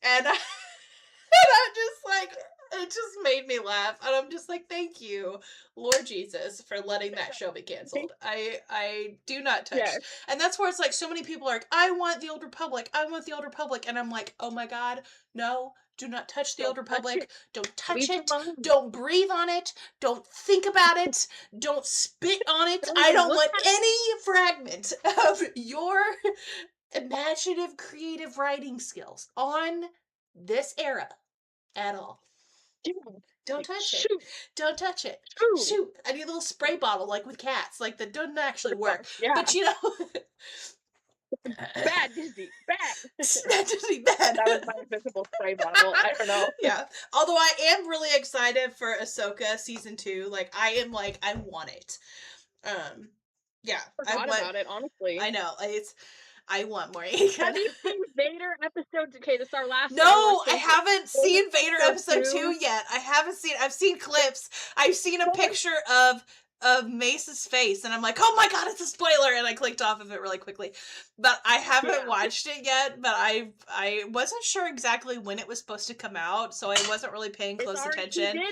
And, and I'm just like, It just made me laugh, and I'm just like, thank you, Lord Jesus, for letting that show be canceled. I do not touch, Yes. and that's where it's like so many people are like, I want the Old Republic, I want the Old Republic, and I'm like, oh my god, no. Do not touch the Old Don't touch Republic. it. Don't touch Leave it it. alone. Don't breathe on it. Don't think about it. Don't spit on it. Don't I even don't look want at any fragment of your imaginative, creative writing skills on this era at all. it. Don't Like, touch it. shoot, Don't touch it. shoot. Shoot. I need a little spray bottle like with cats. Like that doesn't actually work. Yeah. But you know, Bad Disney. Bad. that just be bad. That was my invisible spray bottle. I don't know. Yeah. Although I am really excited for Ahsoka season 2. Like I am like I want it. Um yeah, I Forgot want about it, honestly. I know. I want more Have Aiken. you seen Vader episode? Okay, this is our last Star Wars No, I thing. haven't seen Vader episode 2 2. yet. I've seen clips. I've seen a picture of Mace's face and I'm like, "Oh my god, it's a spoiler." And I clicked off of it really quickly. But I haven't watched it yet, but I wasn't sure exactly when it was supposed to come out, so I wasn't really paying close attention.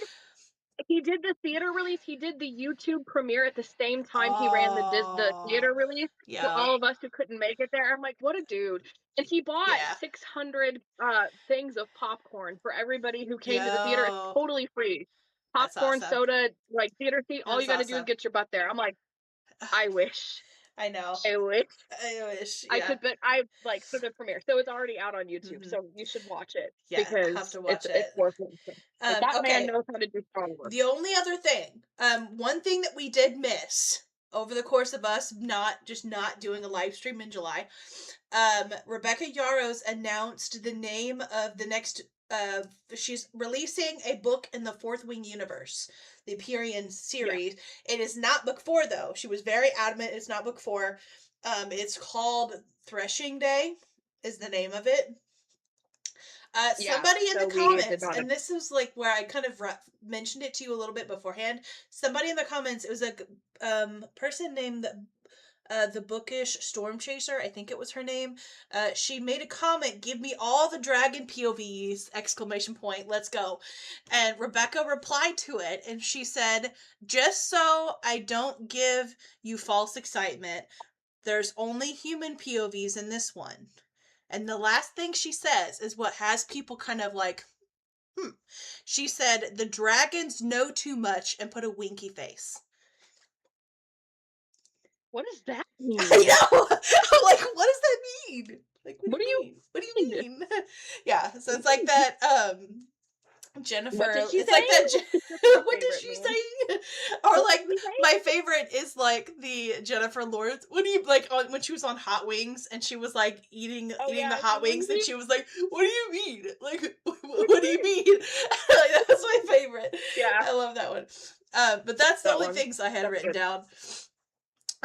He did the theater release. He did the YouTube premiere at the same time he ran the theater release for Yeah. all of us who couldn't make it there. I'm like, what a dude. And he bought Yeah. 600 things of popcorn for everybody who came to the theater. It's Yo. totally free. That's Popcorn, awesome. soda, like theater seat. All That's you got to do is awesome. get your butt there. I'm like, I wish. I know. I wish. I wish. I Yeah. could, but I like for the premiere, so it's already out on YouTube. Mhm. So you should watch it Yeah, I have because to watch it's it. worth it. Like, that man Okay. knows how to do Star Wars. The only other thing, one thing that we did miss over the course of us not doing a live stream in July, Rebecca Yarros announced the name of the next. She's releasing a book in the Fourth Wing universe, the Empyrean series. Yeah. It is not book 4 though. She was very adamant it's not book 4. It's called Threshing Day, is the name of it. Somebody in the comments, and this is like where I kind of mentioned it to you a little bit beforehand. Somebody in the comments, it was a person named the bookish Storm Chaser, I think it was her name. She made a comment, "Give me all the dragon POVs!" exclamation point. Let's go. And Rebecca replied to it, and she said, "Just so I don't give you false excitement, there's only human POVs in this one." And the last thing she says is what has people kind of like, She said, "The dragons know too much," and put a winky face. What does that mean? I know! I'm like, what does that mean? Like, what do you mean? What do you mean? Yeah, so it's like that, Jennifer. What did she it's say? like that. What did she say? Or like my favorite is like the Jennifer Lawrence. When you like when she was on Hot Wings and she was like eating the hot wings and she was like, "What do you mean? Like, what do you mean?" Like, that's my favorite. Yeah, I love that one. But that's the only things I had written down.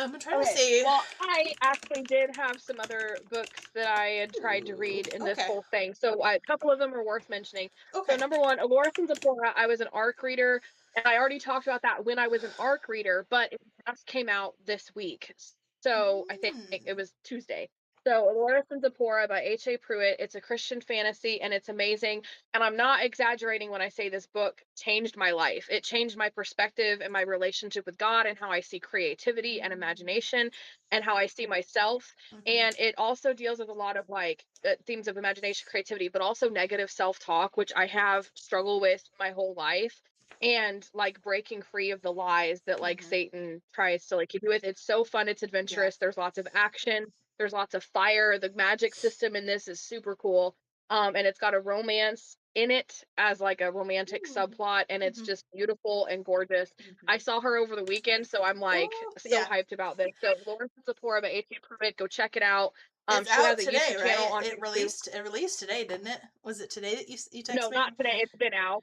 I'm trying to see. Well, I actually did have some other books that I had tried to read in this whole thing. So a couple of them are worth mentioning. So number one, Allura and Zipporah, I was an ARC reader, and I already talked about that when I was an ARC reader, but it just came out this week. So I think it was Tuesday. So Allura and Zipporah by H.A. Pruitt. It's a Christian fantasy, and it's amazing. And I'm not exaggerating when I say this book changed my life. It changed my perspective and my relationship with God and how I see creativity and imagination and how I see myself. And it also deals with a lot of like themes of imagination, creativity, but also negative self-talk, which I have struggled with my whole life. And like breaking free of the lies that like Satan tries to like keep you with. It's so fun. It's adventurous. There's lots of action. There's lots of fire. The magic system in this is super cool. And it's got a romance in it as like a romantic subplot, and it's just beautiful and gorgeous. I saw her over the weekend, so I'm like so hyped about this. So Lawrence and Zipporah by H.A. Pruitt, go check it out. It's she out has a today, YouTube right? channel on It released today, didn't it? Was it today that you texted me? No, not today. It's been out.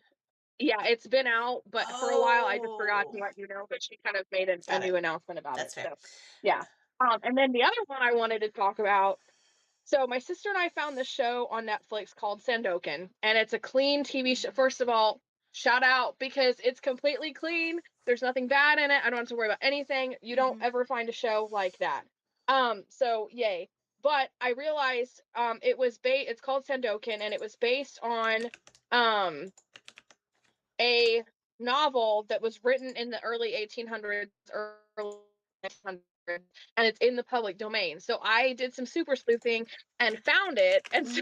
Yeah, it's been out, but for a while I just forgot to let you know. But she kind of made a new announcement about it. Fair. So yeah. And then the other one I wanted to talk about. So my sister and I found this show on Netflix called Sandokan, and it's a clean TV show. First of all, shout out because it's completely clean. There's nothing bad in it. I don't have to worry about anything. You don't ever find a show like that. So yay. But I realized it's called Sandokan, and it was based on a novel that was written in the early 1800s, early 1900s, and it's in the public domain. So I did some super sleuthing and found it. And so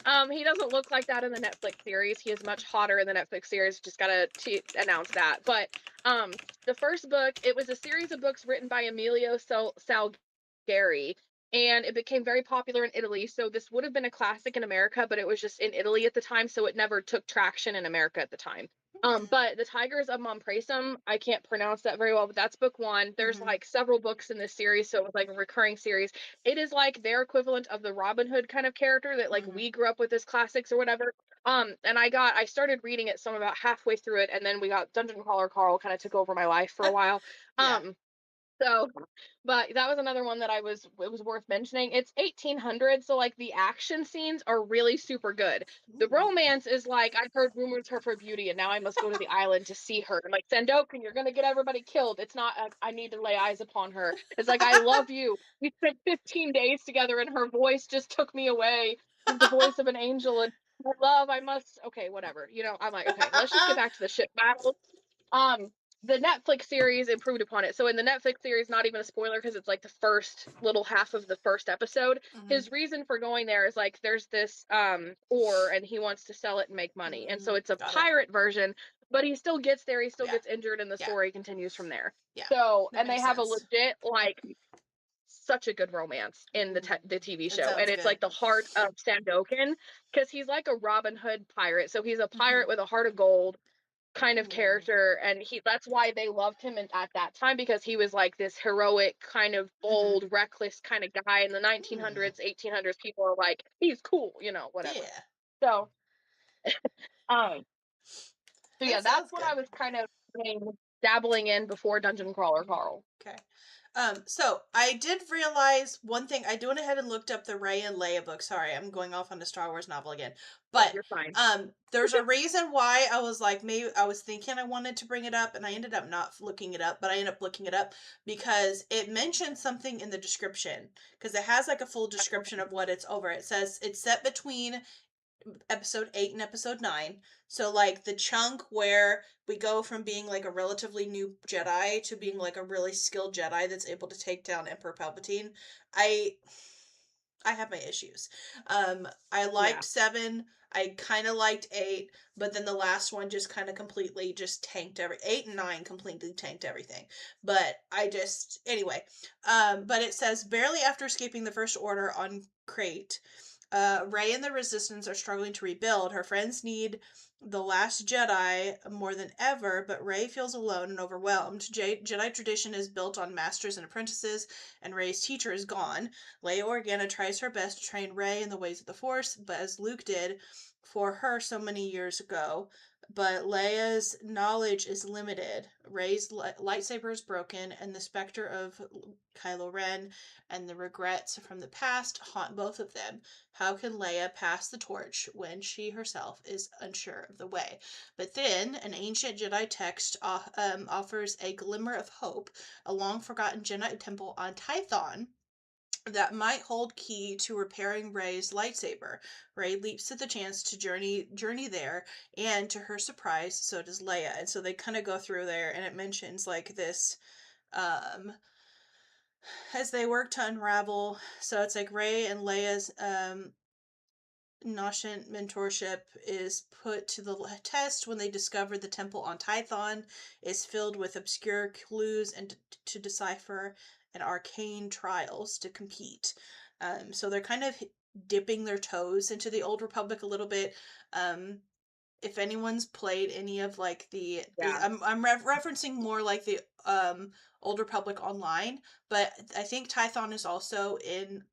Mm. he doesn't look like that in the Netflix series. He is much hotter in the Netflix series. Just gotta announce that. But the first book, it was a series of books written by Emilio Salgari, and it became very popular in Italy. So this would have been a classic in America, but it was just in Italy at the time, so it never took traction in America at the time. Okay. But The Tigers of Montpresum, I can't pronounce that very well, but that's book one. There's Mm-hmm. like several books in this series, so it was like a recurring series. It is like their equivalent of the Robin Hood kind of character that like Mm-hmm. we grew up with as classics or whatever. And I started reading it, so I'm about halfway through it, and then we got Dungeon Crawler Carl kind of took over my life for a while. Yeah. Um, so, but that was another one that it was worth mentioning. It's 1800, so like the action scenes are really super good. The Ooh. romance is like, I've heard rumors of her beauty, and now I must go to the island to see her. I'm like, Sandokan, you're gonna get everybody killed. It's not, I need to lay eyes upon her. It's like, I love you. We spent 15 days together, and her voice just took me away. She's the voice of an angel, and my love, I must, okay, whatever. I'm like, okay, let's just get back to the ship battle. Um, the Netflix series improved upon it. So in the Netflix series, not even a spoiler because it's like the first little half of the first episode. Mm-hmm. His reason for going there is like there's this ore and he wants to sell it and make money. And Mm-hmm. so it's a Got it. pirate version, but he still gets there, he still Yeah. gets injured, and the Yeah. story continues from there. Yeah. So, That and they makes have a sense. legit like such a good romance in Ooh. the TV That show, sounds and it's good. like the heart of Sandokan because he's like a Robin Hood pirate. So he's a Mm-hmm. pirate with a heart of gold kind of Ooh. character, and he that's why they loved him at that time because he was like this heroic kind of Mm-hmm. bold reckless kind of guy in the Mm. 1900s 1800s. People are like, he's cool, whatever. Yeah. So um yeah, That that's sounds what good. I was kind of dabbling in before Dungeon Crawler Carl. Okay. So I did realize one thing. I went ahead and looked up the Ray and Leia book. Sorry, I'm going off on the Star Wars novel again. Oh, But you're fine. there's a reason why I was like, maybe I was thinking I wanted to bring it up, and I ended up not looking it up, but I ended up looking it up because it mentioned something in the description. Because it has like a full description of what it's over. It says it's set between episode 8 and episode 9. So like the chunk where we go from being like a relatively new Jedi to being like a really skilled Jedi that's able to take down Emperor Palpatine. I I have my issues. I Yeah. liked 7. I kind of liked 8, but then the last one just kind of completely just tanked 8 and 9 completely tanked everything. But I just anyway. But it says barely after escaping the First Order on Crate, Rey and the Resistance are struggling to rebuild. Her friends need the Last Jedi more than ever, but Rey feels alone and overwhelmed. Jedi tradition is built on masters and apprentices, and Rey's teacher is gone. Leia Organa tries her best to train Rey in the ways of the Force, but as Luke did for her so many years ago. But Leia's knowledge is limited. Rey's lightsaber is broken, and the specter of Kylo Ren and the regrets from the past haunt both of them. How can Leia pass the torch when she herself is unsure of the way? But then, an ancient Jedi text offers a glimmer of hope, a long forgotten Jedi temple on Tython that might hold key to repairing Rey's lightsaber. Rey leaps at the chance to journey there, and to her surprise, so does Leia. And so they kind of go through there, and it mentions like this um as they work to unravel. So it's like Rey and Leia's nascent mentorship is put to the test when they discover the temple on Tython is filled with obscure clues and to decipher and arcane trials to compete. So they're kind of dipping their toes into the Old Republic a little bit. If anyone's played any of like Yeah. I'm referencing more like the Old Republic online, but I think Tython is also in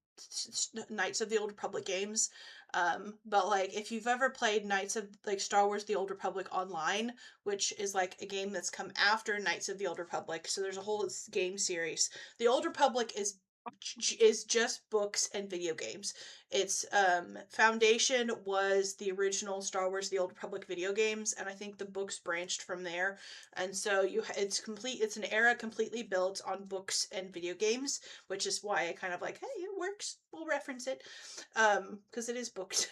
Knights of the Old Republic games. But like if you've ever played Knights of like Star Wars the Old Republic online, which is like a game that's come after Knights of the Old Republic, so there's a whole game series. The Old Republic is is just books and video games. It's Foundation was the original Star Wars The Old Republic video games, and I think the books branched from there. And so it's an era completely built on books and video games, which is why I kind of like, hey, it works. We'll reference it. Because it is books.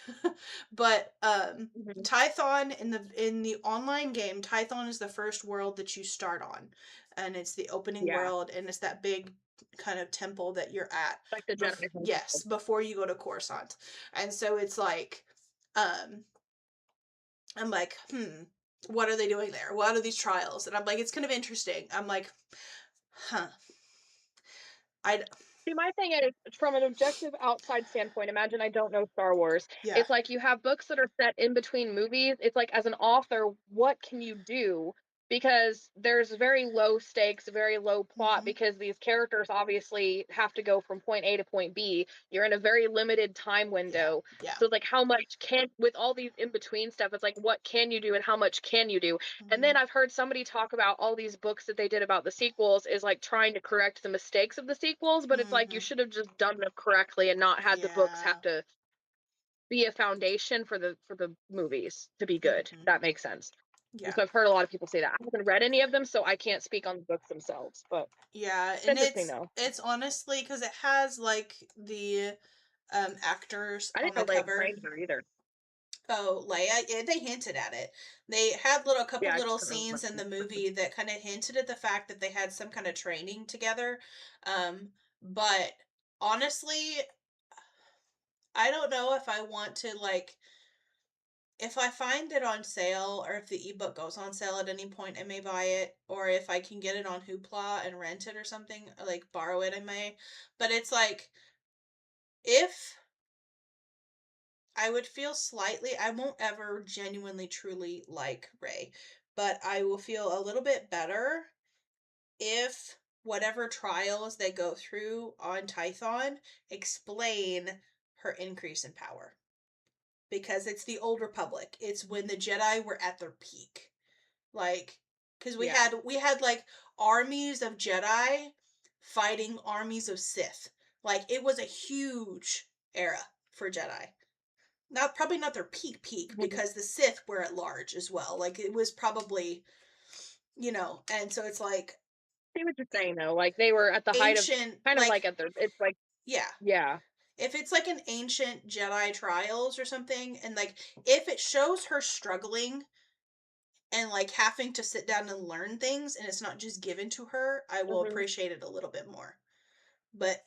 But Mhm. Tython in the online game, Tython is the first world that you start on. And it's the opening Yeah, world, and it's that big kind of temple that you're at. like the Jedi Home Yes, World. before you go to Coruscant. And so it's like, um, I'm like, what are they doing there? What are these trials? And I'm like, it's kind of interesting. I'm like, huh. I See, my thing is, from an objective outside standpoint, imagine I don't know Star Wars. yeah. It's like you have books that are set in between movies. It's like, as an author, what can you do? Because there's very low stakes, very low plot, Mhm. because these characters obviously have to go from point A to point B. You're in a very limited time Yeah. window. Yeah. So, like, how much can, with all these in between stuff, it's like, what can you do and how much can you do? And then Mhm. I've heard somebody talk about all these books that they did about the sequels is like trying to correct the mistakes of the sequels, but it's like you Mhm. should have just done them correctly and not had the books Yeah. have to be a foundation for the movies to be good. Mhm. That makes sense. And Yeah. so I've heard a lot of people say that. I haven't read any of them, so I can't speak on the books themselves, but Yeah, it's and interesting though. it's honestly cuz it has like the actors I on didn't the know Leia cover. trained her either. Oh, Leia. Yeah, they hinted at it. They had a couple Yeah, I little couldn't remember scenes in the much. movie that kind of hinted at the fact that they had some kind of training together. But honestly, I don't know if I want to like if I find it on sale or if the ebook goes on sale at any point, I may buy it. Or if I can get it on Hoopla and rent it or something, like borrow it, I may. But it's like if I would feel slightly I won't ever genuinely truly like Ray, but I will feel a little bit better if whatever trials they go through on Tython explain her increase in power. Because it's the old republic. It's when the Jedi were at their peak. Like cuz Yeah. we had like armies of Jedi fighting armies of Sith. Like it was a huge era for Jedi. Not probably not their peak Mhm. because the Sith were at large as well. Like it was probably, and so it's like See what you're saying though. Like they were at the height of, ancient kind of like like at their, it's like, yeah. yeah. If it's like an ancient Jedi trials or something and like if it shows her struggling and like having to sit down and learn things and it's not just given to her, I will Hmm. appreciate it a little bit more. But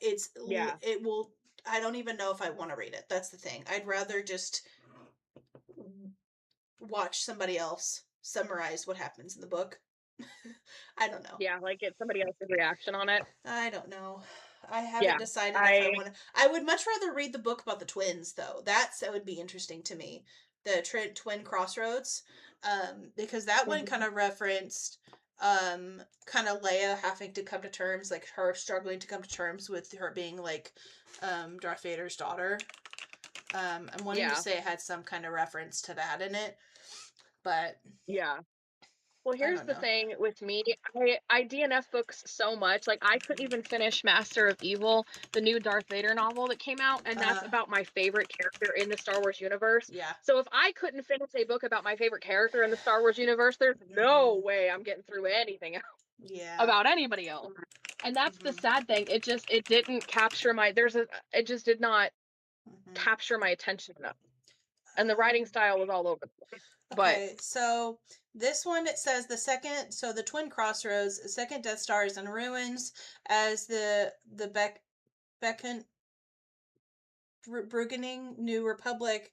Yeah. it will I don't even know if I want to read it. That's the thing. I'd rather just watch somebody else summarize what happens in the book. I don't know. Yeah, like get somebody else's reaction on it. I don't know. I haven't Yeah, decided if I I want to. I would much rather read the book about the twins, though. That would be interesting to me. The twin crossroads, because that one kind mhm. of referenced, kind of Leia having to come to terms, like her struggling to come to terms with her being like, Darth Vader's daughter. I'm wanting to Yeah, say it had some kind of reference to that in it, but yeah. Well, I here's don't the know. thing with me. I DNF books so much. Like I couldn't even finish Master of Evil, the new Darth Vader novel that came out, and that's Uh, about my favorite character in the Star Wars universe. yeah. So if I couldn't finish a book about my favorite character in the Star Wars universe, there's no Mm-hmm. way I'm getting through anything Yeah. about anybody else. And that's the Mm-hmm. sad thing. It didn't capture my it just did not Mm-hmm. capture my attention enough. And the writing Um, style was all over the place. But okay, so this one it says the twin crossroads, the second Death Star is in ruins as the Beckon Brugening New Republic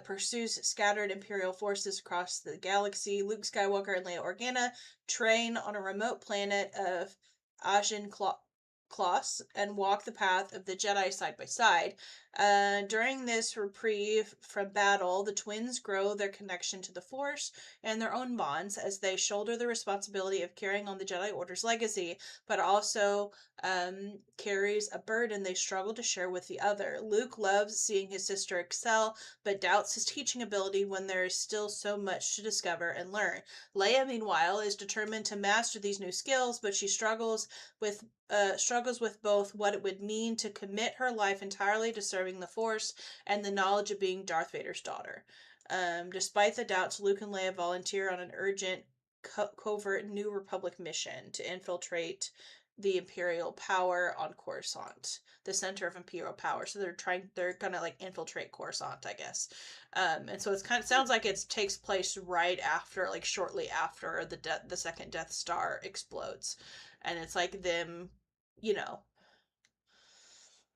pursues scattered Imperial forces across the galaxy. Luke Skywalker and Leia Organa train on a remote planet of Ajin Kloss and walk the path of the Jedi side by side. During this reprieve from battle, the twins grow their connection to the Force and their own bonds as they shoulder the responsibility of carrying on the Jedi Order's legacy, but also carries a burden they struggle to share with the other. Luke loves seeing his sister excel, but doubts his teaching ability when there is still so much to discover and learn. Leia, meanwhile, is determined to master these new skills, but she struggles struggles with both what it would mean to commit her life entirely to serving the Force and the knowledge of being Darth Vader's daughter. Despite the doubts, Luke and Leia volunteer on an urgent, covert New Republic mission to infiltrate the Imperial power on Coruscant, the center of Imperial power. So they're gonna like infiltrate Coruscant, I guess. And so it's kind of sounds like it takes place right after, like shortly after the second Death Star explodes, and it's like them, you know,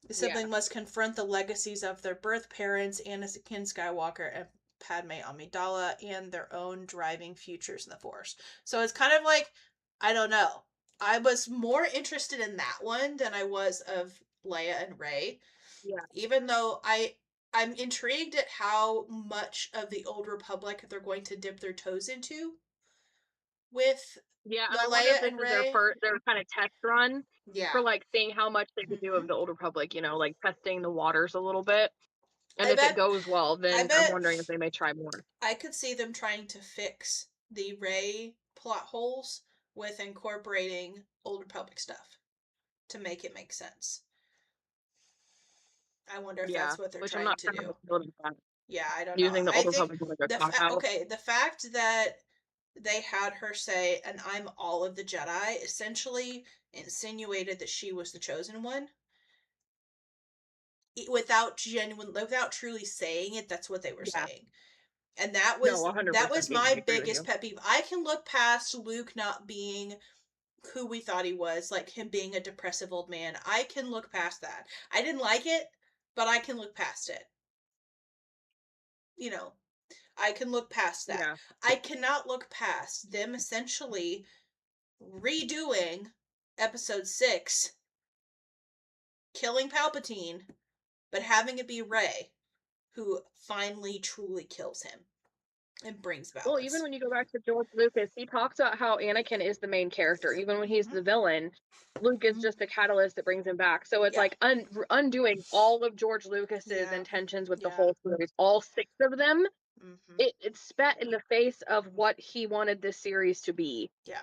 the Yeah. sibling must confront the legacies of their birth parents, Anakin Skywalker and Padme Amidala, and their own driving futures in the Force. So it's kind of like, I don't know. I was more interested in that one than I was of Leia and Rey, Yeah. even though I'm intrigued at how much of the Old Republic they're going to dip their toes into with Yeah, the and I wonder if Leia this and is their Rey. first, their kind of test run Yeah. for like seeing how much they could do Mm-hmm. of the Old Republic, you know, like testing the waters a little bit. And I if it bet. goes well, I then I'm bet wondering if they may try more. I could see them trying to fix the Rey plot holes with incorporating Old Republic stuff to make it make sense. I wonder if Yeah, that's what they're which I'm trying not to sure how much do. they'll do that. Yeah, I don't know. Using the I Old think Republic as like a cop out. okay, the fact that they had her say, "And I'm all of the Jedi," essentially insinuated that she was the chosen one. Without truly saying it, that's what they were Yeah, saying. And no, that 100%. was Yeah, I my agree with biggest you. pet peeve. I can look past Luke not being who we thought he was, like him being a depressive old man. I can look past that. I didn't like it, but I can look past it. You know, I can look past that. Yeah. I cannot look past them essentially redoing episode 6, killing Palpatine, but having it be Rey who finally truly kills him and brings Well, even balance. when you go back to George Lucas, he talks about how Anakin is the main character. Even when he's Mm-hmm. the villain, Luke is Mm-hmm. just the catalyst that brings him back. So it's Yeah. like undoing all of George Lucas's Yeah. intentions with the Yeah. whole series, all 6 of them. Mm-hmm. It spat in the face of what he wanted this series to be. Yeah.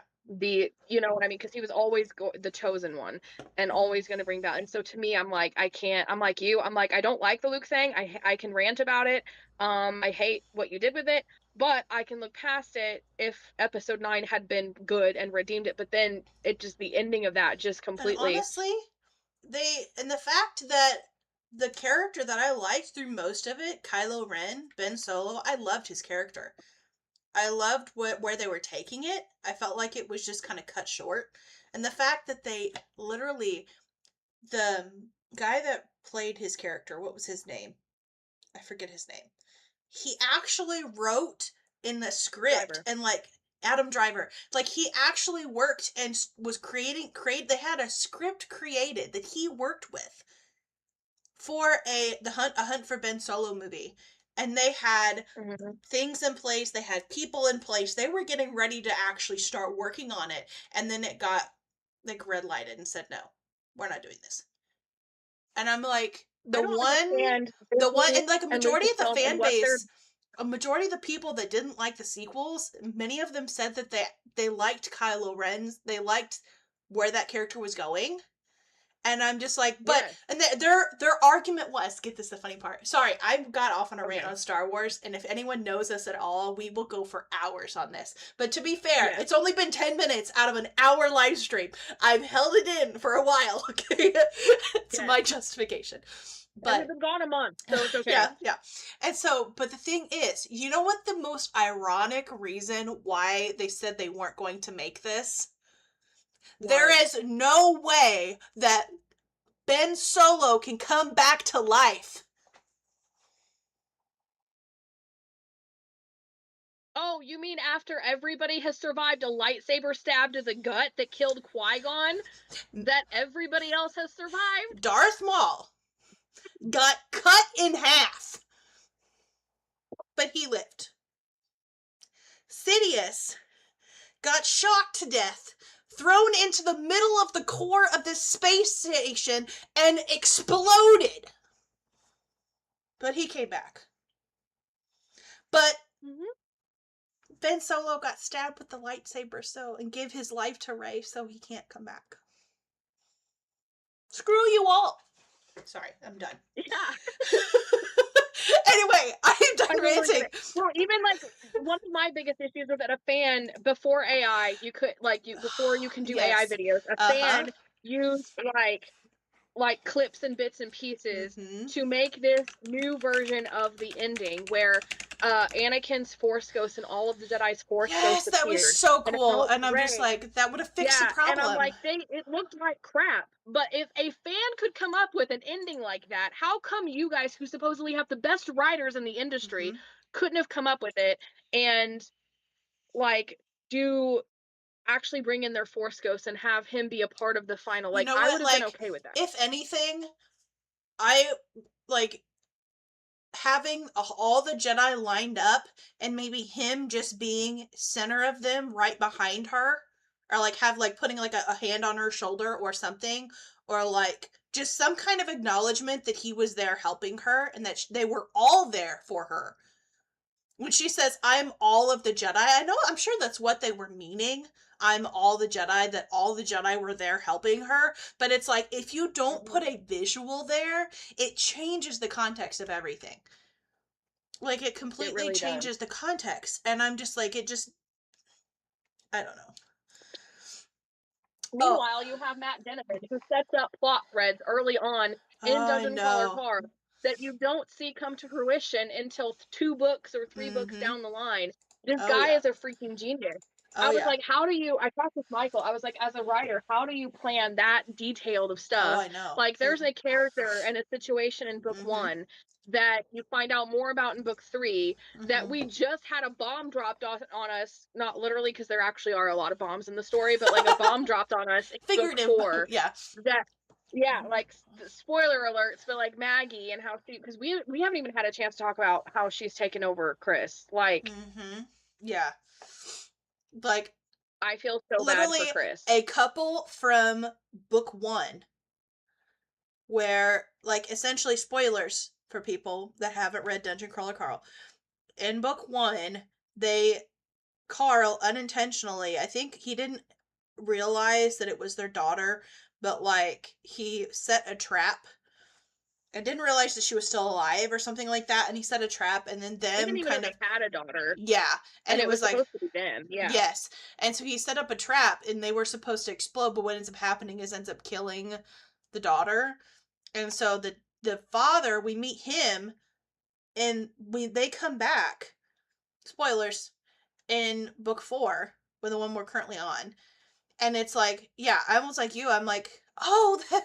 You know what I mean? Because he was always the chosen one and Mm-hmm. always going to bring that. And so to me, I'm like, I can't. I'm like you. I'm like, I don't like the Luke thing. I can rant about it. I hate what you did with it, but I can look past it if episode 9 had been good and redeemed it. But then it just the ending of that just And completely. honestly, the fact that the character that I liked through most of it, Kylo Ren, Ben Solo, I loved his character. I loved where they were taking it. I felt like it was just kind of cut short. And the fact that they literally, the guy that played his character, what was his name? I forget his name. He actually wrote in the script Driver. and like Adam Driver, like he actually worked and was they had a script created that he worked with for a Hunt for Ben Solo movie, and they had Mhm. things in place, they had people in place, they were getting ready to actually start working on it, and then it got like red lighted and said no, we're not doing this. And I'm like, I don't understand Disney and like and Lucasfilm and what they're. a majority of the people that didn't like the sequels, many of them said that they liked Kylo Ren's, they liked where that character was going. And I'm just like, but Yes. and their argument was, get this the funny part. Sorry, I got off on a rant Okay. on Star Wars, and if anyone knows us at all, we will go for hours on this. But to be fair, Yes. it's only been 10 minutes out of an hour live stream. I've held it in for a while, okay? It's Yes. my justification. And we've But been gone a month, so it's okay. yeah, yeah. And so, but the thing is, you know what the most ironic reason why they said they weren't going to make this? There What? is no way that Ben Solo can come back to life. Oh, you mean after everybody has survived a lightsaber stab to the gut that killed Qui-Gon, that everybody else has survived? Darth Maul got cut in half, but he lived. Sidious got shocked to death, thrown into the middle of the core of this space station, and exploded. But he came back. But Mm-hmm. Ben Solo got stabbed with the lightsaber and gave his life to Rey, so he can't come back. Screw you all. Sorry, I'm done. Yeah. Anyway, I'm I done mean, we're ranting. gonna. Well, even like one of my biggest issues is that a fan before AI, you could like you before you can do AI Yes. videos, a Uh-huh. fan used like clips and bits and pieces Mm-hmm. to make this new version of the ending where Anakin's Force Ghost and all of the Jedi's Force Ghosts Yes, that was appeared so and cool. helped And I'm just Rey. like, that would have fixed the Yeah, and I'm problem. like, it looked like crap. But if a fan could come up with an ending like that, how come you guys, who supposedly have the best writers in the industry, Mm-hmm. couldn't have come up with it and like do actually bring in their Force Ghost and have him be a part of the final? You Like, know I what? would have been Like, okay with that. if anything, I like having all the Jedi lined up and maybe him just being center of them right behind her, or like have like putting like a hand on her shoulder or something, or like just some kind of acknowledgement that he was there helping her and that they were all there for her. When she says, I'm all of the Jedi, I'm sure that's what they were meaning. I'm all the Jedi, that all the Jedi were there helping her. But it's like, if you don't put Mhm. a visual there, it changes the context of everything. Like, it It completely really does. changes the context. And I'm just like, I don't know. Oh, Meanwhile, you have Matt Denovan, who sets up plot threads early on in I Dungeon Crawler know. Card that you don't see come to fruition until 2 books or 3 books Mm-hmm. down the line. This Oh, guy yeah. is a freaking genius. Oh, I was yeah. like, how do you? I talked with Michael. I was like, as a writer, how do you plan that detailed of Oh, stuff? I know. Like, there's a character and a situation in book Mm-hmm. one that you find out more about in book three that Mm-hmm. we just had a bomb dropped on us, not literally because there actually are a lot of bombs in the story, but like a bomb dropped on us in book Figurative. four Yeah. that yeah, like spoiler alerts, but like Maggie and how she, because we haven't even had a chance to talk about how she's taken over Chris. Like, Mm-hmm. Yeah. Like, I feel so bad for literally Chris. a couple from book one, where, like, essentially spoilers for people that haven't read Dungeon Crawler Carl. In book one, Carl unintentionally, I think he didn't realize that it was their daughter, but like, he set a trap and didn't realize that she was still alive or something like that. And he set a trap, and then He didn't them even know kind of, they had a daughter, yeah. And and it it was was like, supposed to be them. Yeah, yes. And so he set up a trap and they were supposed to explode, but what ends up happening is ends up killing the daughter. And so the father, we meet him and they come back. Spoilers in book four, with the one we're currently on. And it's like, yeah, I almost like you. I'm like, oh, that,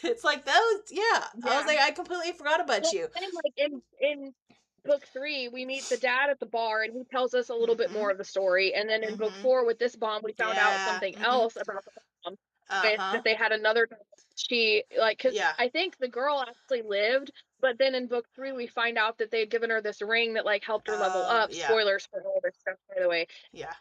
it's like those, yeah. I was yeah. like, I completely forgot about Well, you. then like in book three, we meet the dad at the bar, and he tells us a little bit Mm-hmm. more of the story. And then in book Mm-hmm. four, with this bomb, we found out Yeah. something Mm-hmm. else about the bomb. With Uh-huh. that they had another. She like because Yeah. I think the girl actually lived, but then in book three, we find out that they'd given her this ring that like helped her level Oh, up. yeah. Spoilers for all this stuff, by the way. Yeah.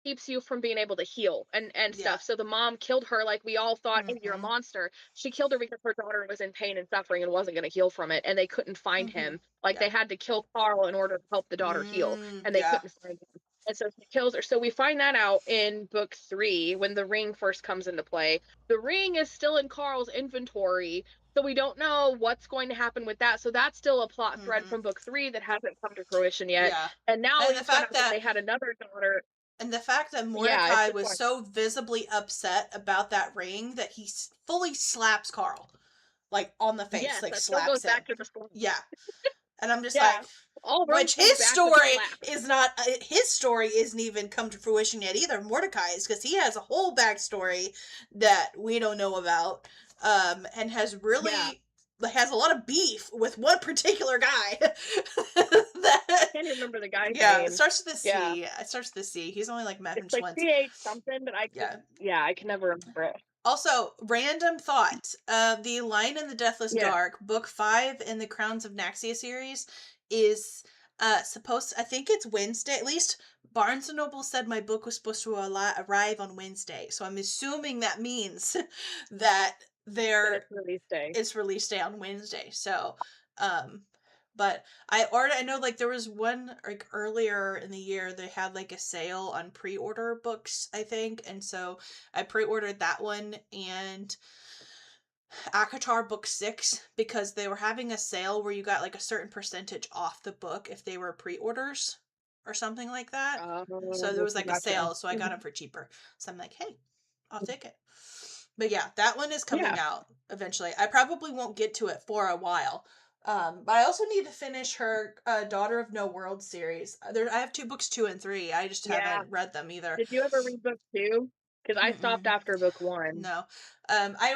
Keeps you from being able to heal and Yeah. stuff. So the mom killed her like we all thought, oh, you're a Mm-hmm. monster. She killed her because her daughter was in pain and suffering and wasn't going to heal from it, and they couldn't find Mm-hmm. him. Like Yeah. they had to kill Carl in order to help the daughter heal, and they Yeah. couldn't find him. And so she kills her. So we find that out in book three when the ring first comes into play. The ring is still in Carl's inventory, so we don't know what's going to happen with that. So that's still a plot thread Mm-hmm. from book three that hasn't come to fruition yet. Yeah. And now And we the found fact out that that they had another daughter. and the fact that Yeah, it's Mordecai just was like so visibly upset about that ring that he fully slaps Carl, like on the face, yes, like that still goes slaps him. back to the story. Yeah. And I'm just Yeah, like, all roads which lead his back to the story slap. is not, his story isn't even come to fruition yet either. Mordecai's, because he has a whole backstory that we don't know about, and has Yeah, really has a lot of beef with one particular guy. I that, can't even remember the guy's yeah, it name. starts with a Yeah, C. It starts with a C. He's only like met him it's like once. CH something, but Yeah. I can never remember it. Also, random thought. The Lion in the Deathless Yeah, Dark, book 5 in the Crowns of Naxia series, is supposed. I think it's Wednesday. At least Barnes and Noble said my book was supposed to arrive on Wednesday. So I'm assuming that means that then there it's release day. it's release day on Wednesday. So, um, But I know like there was one like earlier in the year they had like a sale on pre-order books, I think, and so I pre-ordered that one and Akatar book 6 because they were having a sale where you got like a certain percentage off the book if they were pre-orders or something like that. So there was like a Gotcha. sale, so I got Mhm. them for cheaper. So I'm like, hey, I'll take it. But yeah, that one is coming Yeah, out eventually. I probably won't get to it for a while. But I also need to finish her Daughter of No World series. I have two books 2 and 3. I just yeah. haven't read them either. Did you ever read book 2? Because I stopped Mm-mm. after book 1. No. I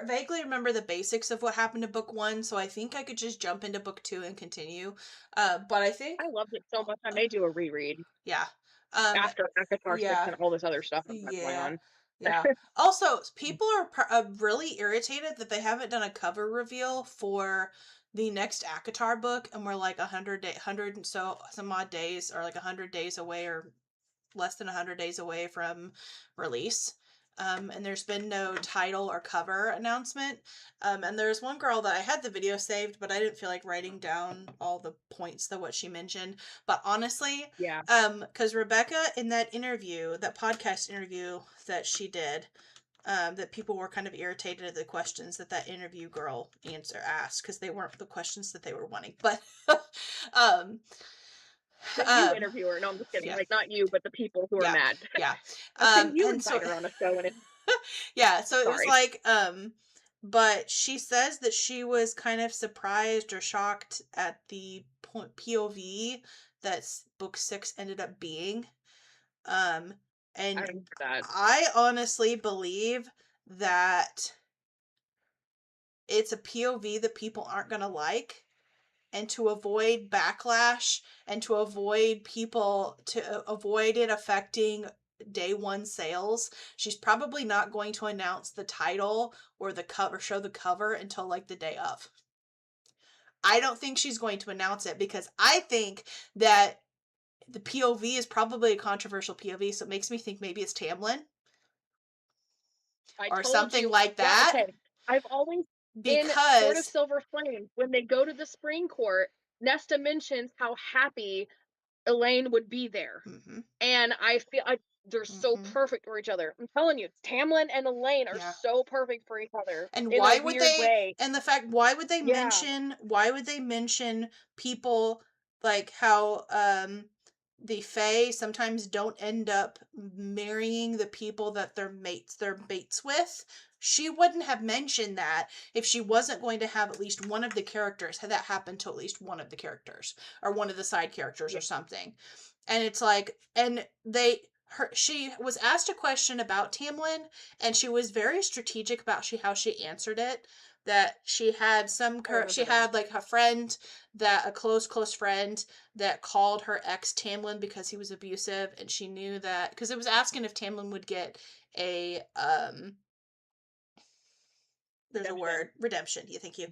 vaguely remember the basics of what happened to book 1, so I think I could just jump into book 2 and continue. But I think, I loved it so much, I uh, may do a reread yeah. Um, after ACOTAR 6 yeah. and all this other stuff I've got going Yeah. on. Yeah. Also, people are really irritated that they haven't done a cover reveal for the next ACOTAR book, and we're like 100 and so some odd days, or like 100 days away, or less than 100 days away from release. And there's been no title or cover announcement. And there's one girl that I had the video saved, but I didn't feel like writing down all the points that what she mentioned. But honestly, Yeah, because Rebecca in that interview, that podcast interview that she did, that people were kind of irritated at the questions that that interview girl asked because they weren't the questions that they were wanting. But um, the you um, interviewer. No, I'm just kidding. yeah, Like, not you, but the people who are yeah, mad. yeah. How can you And so invite her on a show and it's yeah, so it was sorry. like but she says that she was kind of surprised or shocked at the POV that book 6 ended up being. Um I and remember that. I honestly believe that it's a POV that people aren't going to like, and to avoid backlash and to avoid people to avoid it affecting day one sales, she's probably not going to announce the title or the cover, show the cover until like the day of. I don't think she's going to announce it because I think that the POV is probably a controversial POV, so it makes me think maybe it's Tamlin I or told something you. like Yeah, that okay. I've always in Court of because Silver Flame, when they go to the Spring Court, Nesta mentions how happy Elaine would be there. mhm, And I feel like they're so mhm, perfect for each other. I'm telling you, Tamlin and Elaine are yeah. so perfect for each other And in a why would weird they, way. and the fact, why would they Yeah, mention, why would they mention people like how the Fae sometimes don't end up marrying the people that they're mates with? She wouldn't have mentioned that if she wasn't going to have at least one of the characters had that happen to at least one of the characters or one of the side characters yeah. or something. And it's like, and they her she was asked a question about Tamlin, and she was very strategic about how she answered it. That she had I she remember that. had like a friend, that a close friend, that called her ex Tamlin because he was abusive, and she knew that because it was asking if Tamlin would get a there's a Redemption. word, redemption. Yeah, thank you.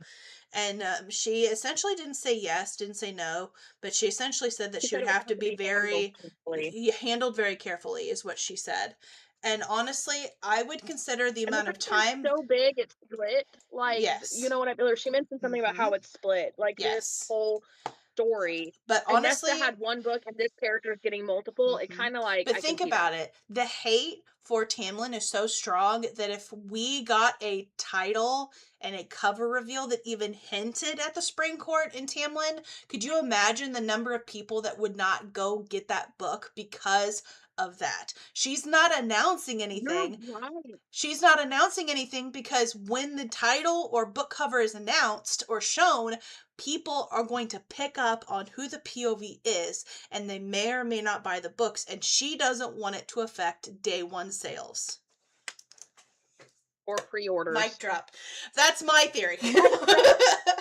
And she essentially didn't say yes, didn't say no, but she essentially said that She she said would it would have to have to be be handled very carefully. handled very carefully, is what she said. And honestly, I would consider the And the amount of fact that it's time. so big, it's split. Like, you Yes. know what I mean? Or she mentioned something about Mm-hmm. how it's split. Like this Yes. whole story. But And Nesta honestly, had one book and this character is getting multiple. It hmm kind of like, but I can think see that. about it. The hate for Tamlin is so strong that if we got a title and a cover reveal that even hinted at the Spring Court in Tamlin, could you imagine the number of people that would not go get that book because of that? She's not announcing You're anything. right. She's not announcing anything because when the title or book cover is announced or shown, people are going to pick up on who the POV is, and they may or may not buy the books, and she doesn't want it to affect day one sales. Or Mic pre-orders. drop. That's my theory. Mic drop.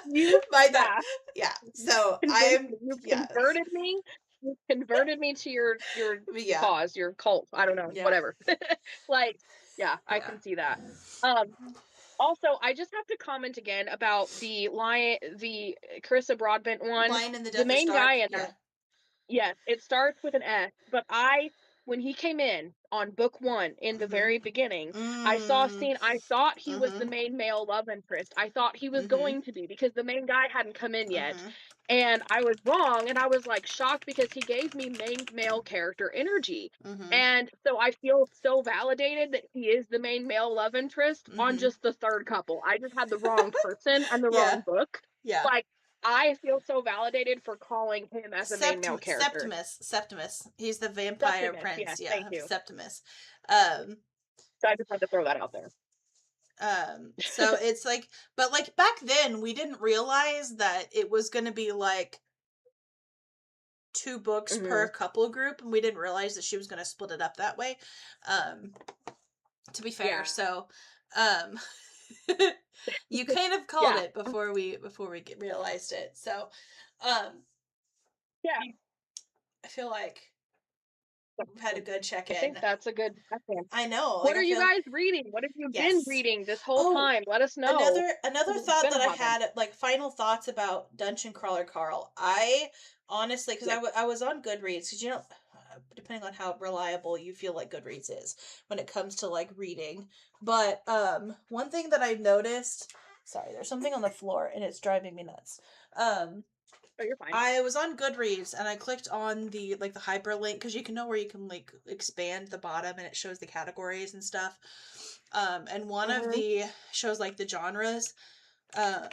You, My that yeah, yeah. So I convinced am me. You've yeah. converted me. You've converted me to your Yeah. cause, your cult. I don't know, Yeah. whatever. Like, yeah, I Yeah. can see that. Um, Also, I just have to comment again about the Carissa Broadbent one. Lion in the The Death is main guy Dark. in Yeah. that, yes, it starts with an S, but when he came in, on book 1 in the Mhm. very beginning, I saw a Mm. scene. I thought he was the Mhm. main male love interest. I thought he was Mhm. going to be because the main guy hadn't come in yet. Mhm. And I was wrong, and I was like shocked because he gave me main male character energy. Mhm. And so I feel so validated that he is the main male love interest on Mhm. just the third couple. I just had the wrong person and the wrong Yeah. book. Yeah. Like, I feel so validated for calling him as a main male character. Septimus. He's the vampire Septimus, yes, prince. thank Yeah, you. Septimus. Um, So I just had to throw that out there. so it's like, but like back then we didn't realize that it was going to be like 2 books per Mhm. couple group, and we didn't realize that she was going to split it up that way. Um, to be fair, Yeah. so um, you kind of called Yeah. it before we realized it. So, um, Yeah. I feel like we've had a good check I think in. that's a good question. I know, What like are I you feel guys reading? What have you been yes. reading this whole Oh, time? Let us know. another 'Cause it's thought been that a I hot minute. had, like final thoughts about Dungeon Crawler Carl. I honestly, because Yes. I was on Goodreads, because depending on how reliable you feel like Goodreads is when it comes to like reading. But one thing that I've noticed, sorry, there's something on the floor and it's driving me nuts. Um, Oh, you're fine. I was on Goodreads and I clicked on the like the hyperlink because you can know where you can like expand the bottom and it shows the categories and stuff. And one of Mhm. the shows like the genres. Um,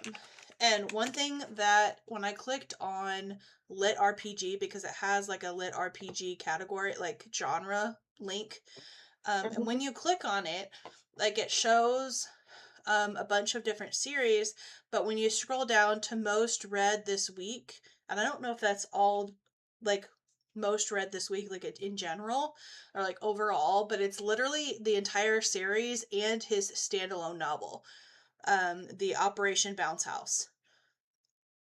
and one thing that when I clicked on lit RPG because it has like a lit RPG category like genre link, and when Mhm. you click on it, like it shows a bunch of different series, but when you scroll down to most read this week, and I don't know if that's all like most read this week, like in general or like overall, but it's literally the entire series and his standalone novel, the Operation Bounce House.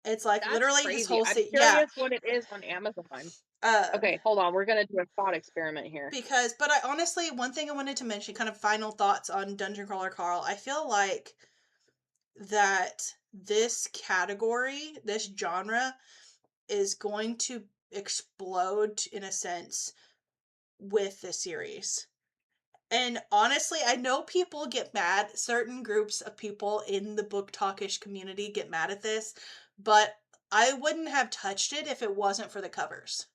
It's like That's literally his crazy. whole I'm yeah. curious what it is on Amazon. Um, Okay, hold on. We're gonna do a thought experiment here. because, but I honestly, one thing I wanted to mention, kind of final thoughts on Dungeon Crawler Carl. I feel like that this category, this genre, is going to explode in a sense with this series. And honestly, I know people get mad, certain groups of people in the book talkish community get mad at this, but I wouldn't have touched it if it wasn't for the covers.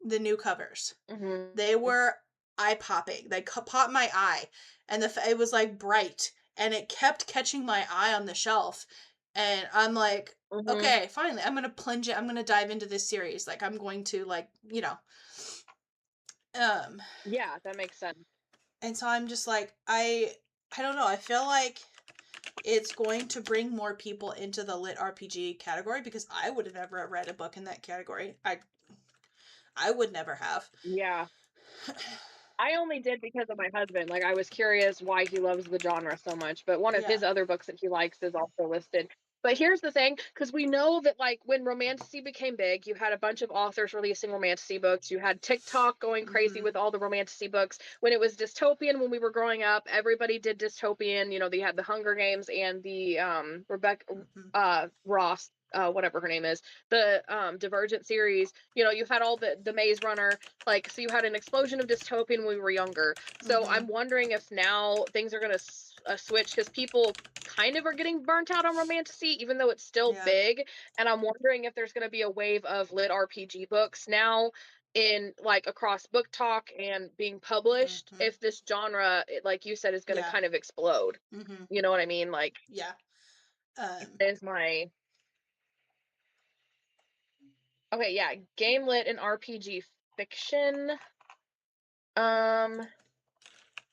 The new covers. Mhm. They were eye popping. They popped my eye, and it was like bright, and it kept catching my eye on the shelf. And I'm like, Mhm. okay, finally, I'm gonna plunge it. I'm gonna dive into this series. Like I'm going to um. Yeah, that makes sense. And so I'm just like, I don't know. I feel like it's going to bring more people into the lit RPG category because I would have never read a book in that category. I would never have. Yeah. I only did because of my husband. Like, I was curious why he loves the genre so much, but one of Yeah. his other books that he likes is also listed. But here's the thing, because we know that, like, when romantasy became big, you had a bunch of authors releasing romantasy books. You had TikTok going crazy Mhm. with all the romantasy books. When it was dystopian, when we were growing up, everybody did dystopian. You know, they had the Hunger Games and the Rebecca Mhm. Ross, whatever her name is, the Divergent series. You know, you had all the Maze Runner, like, so you had an explosion of dystopian when we were younger. So I'm Mhm. wondering if now things are going to switch because people kind of are getting burnt out on romantasy, even though it's still Yeah. big. And I'm wondering if there's going to be a wave of lit RPG books now in like across book talk and being published, Mhm. if this genre, like you said, is going to Yeah. kind of explode. Mhm. You know what I mean? Like, Yeah. Um. is my okay, yeah, game lit and RPG fiction. Um,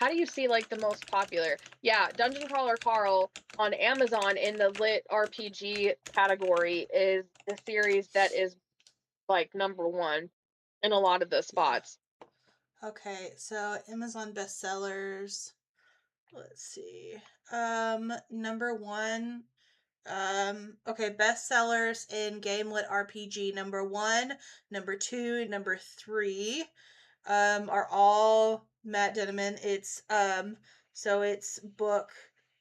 How do you see like the most popular? Yeah, Dungeon Crawler Carl on Amazon in the lit RPG category is the series that is like number one in a lot of the Yeah. spots. Okay. So Amazon bestsellers. Let's see. Number one. Okay, bestsellers in game lit RPG. Number one, number two, number three, are all Matt Denneman. So it's book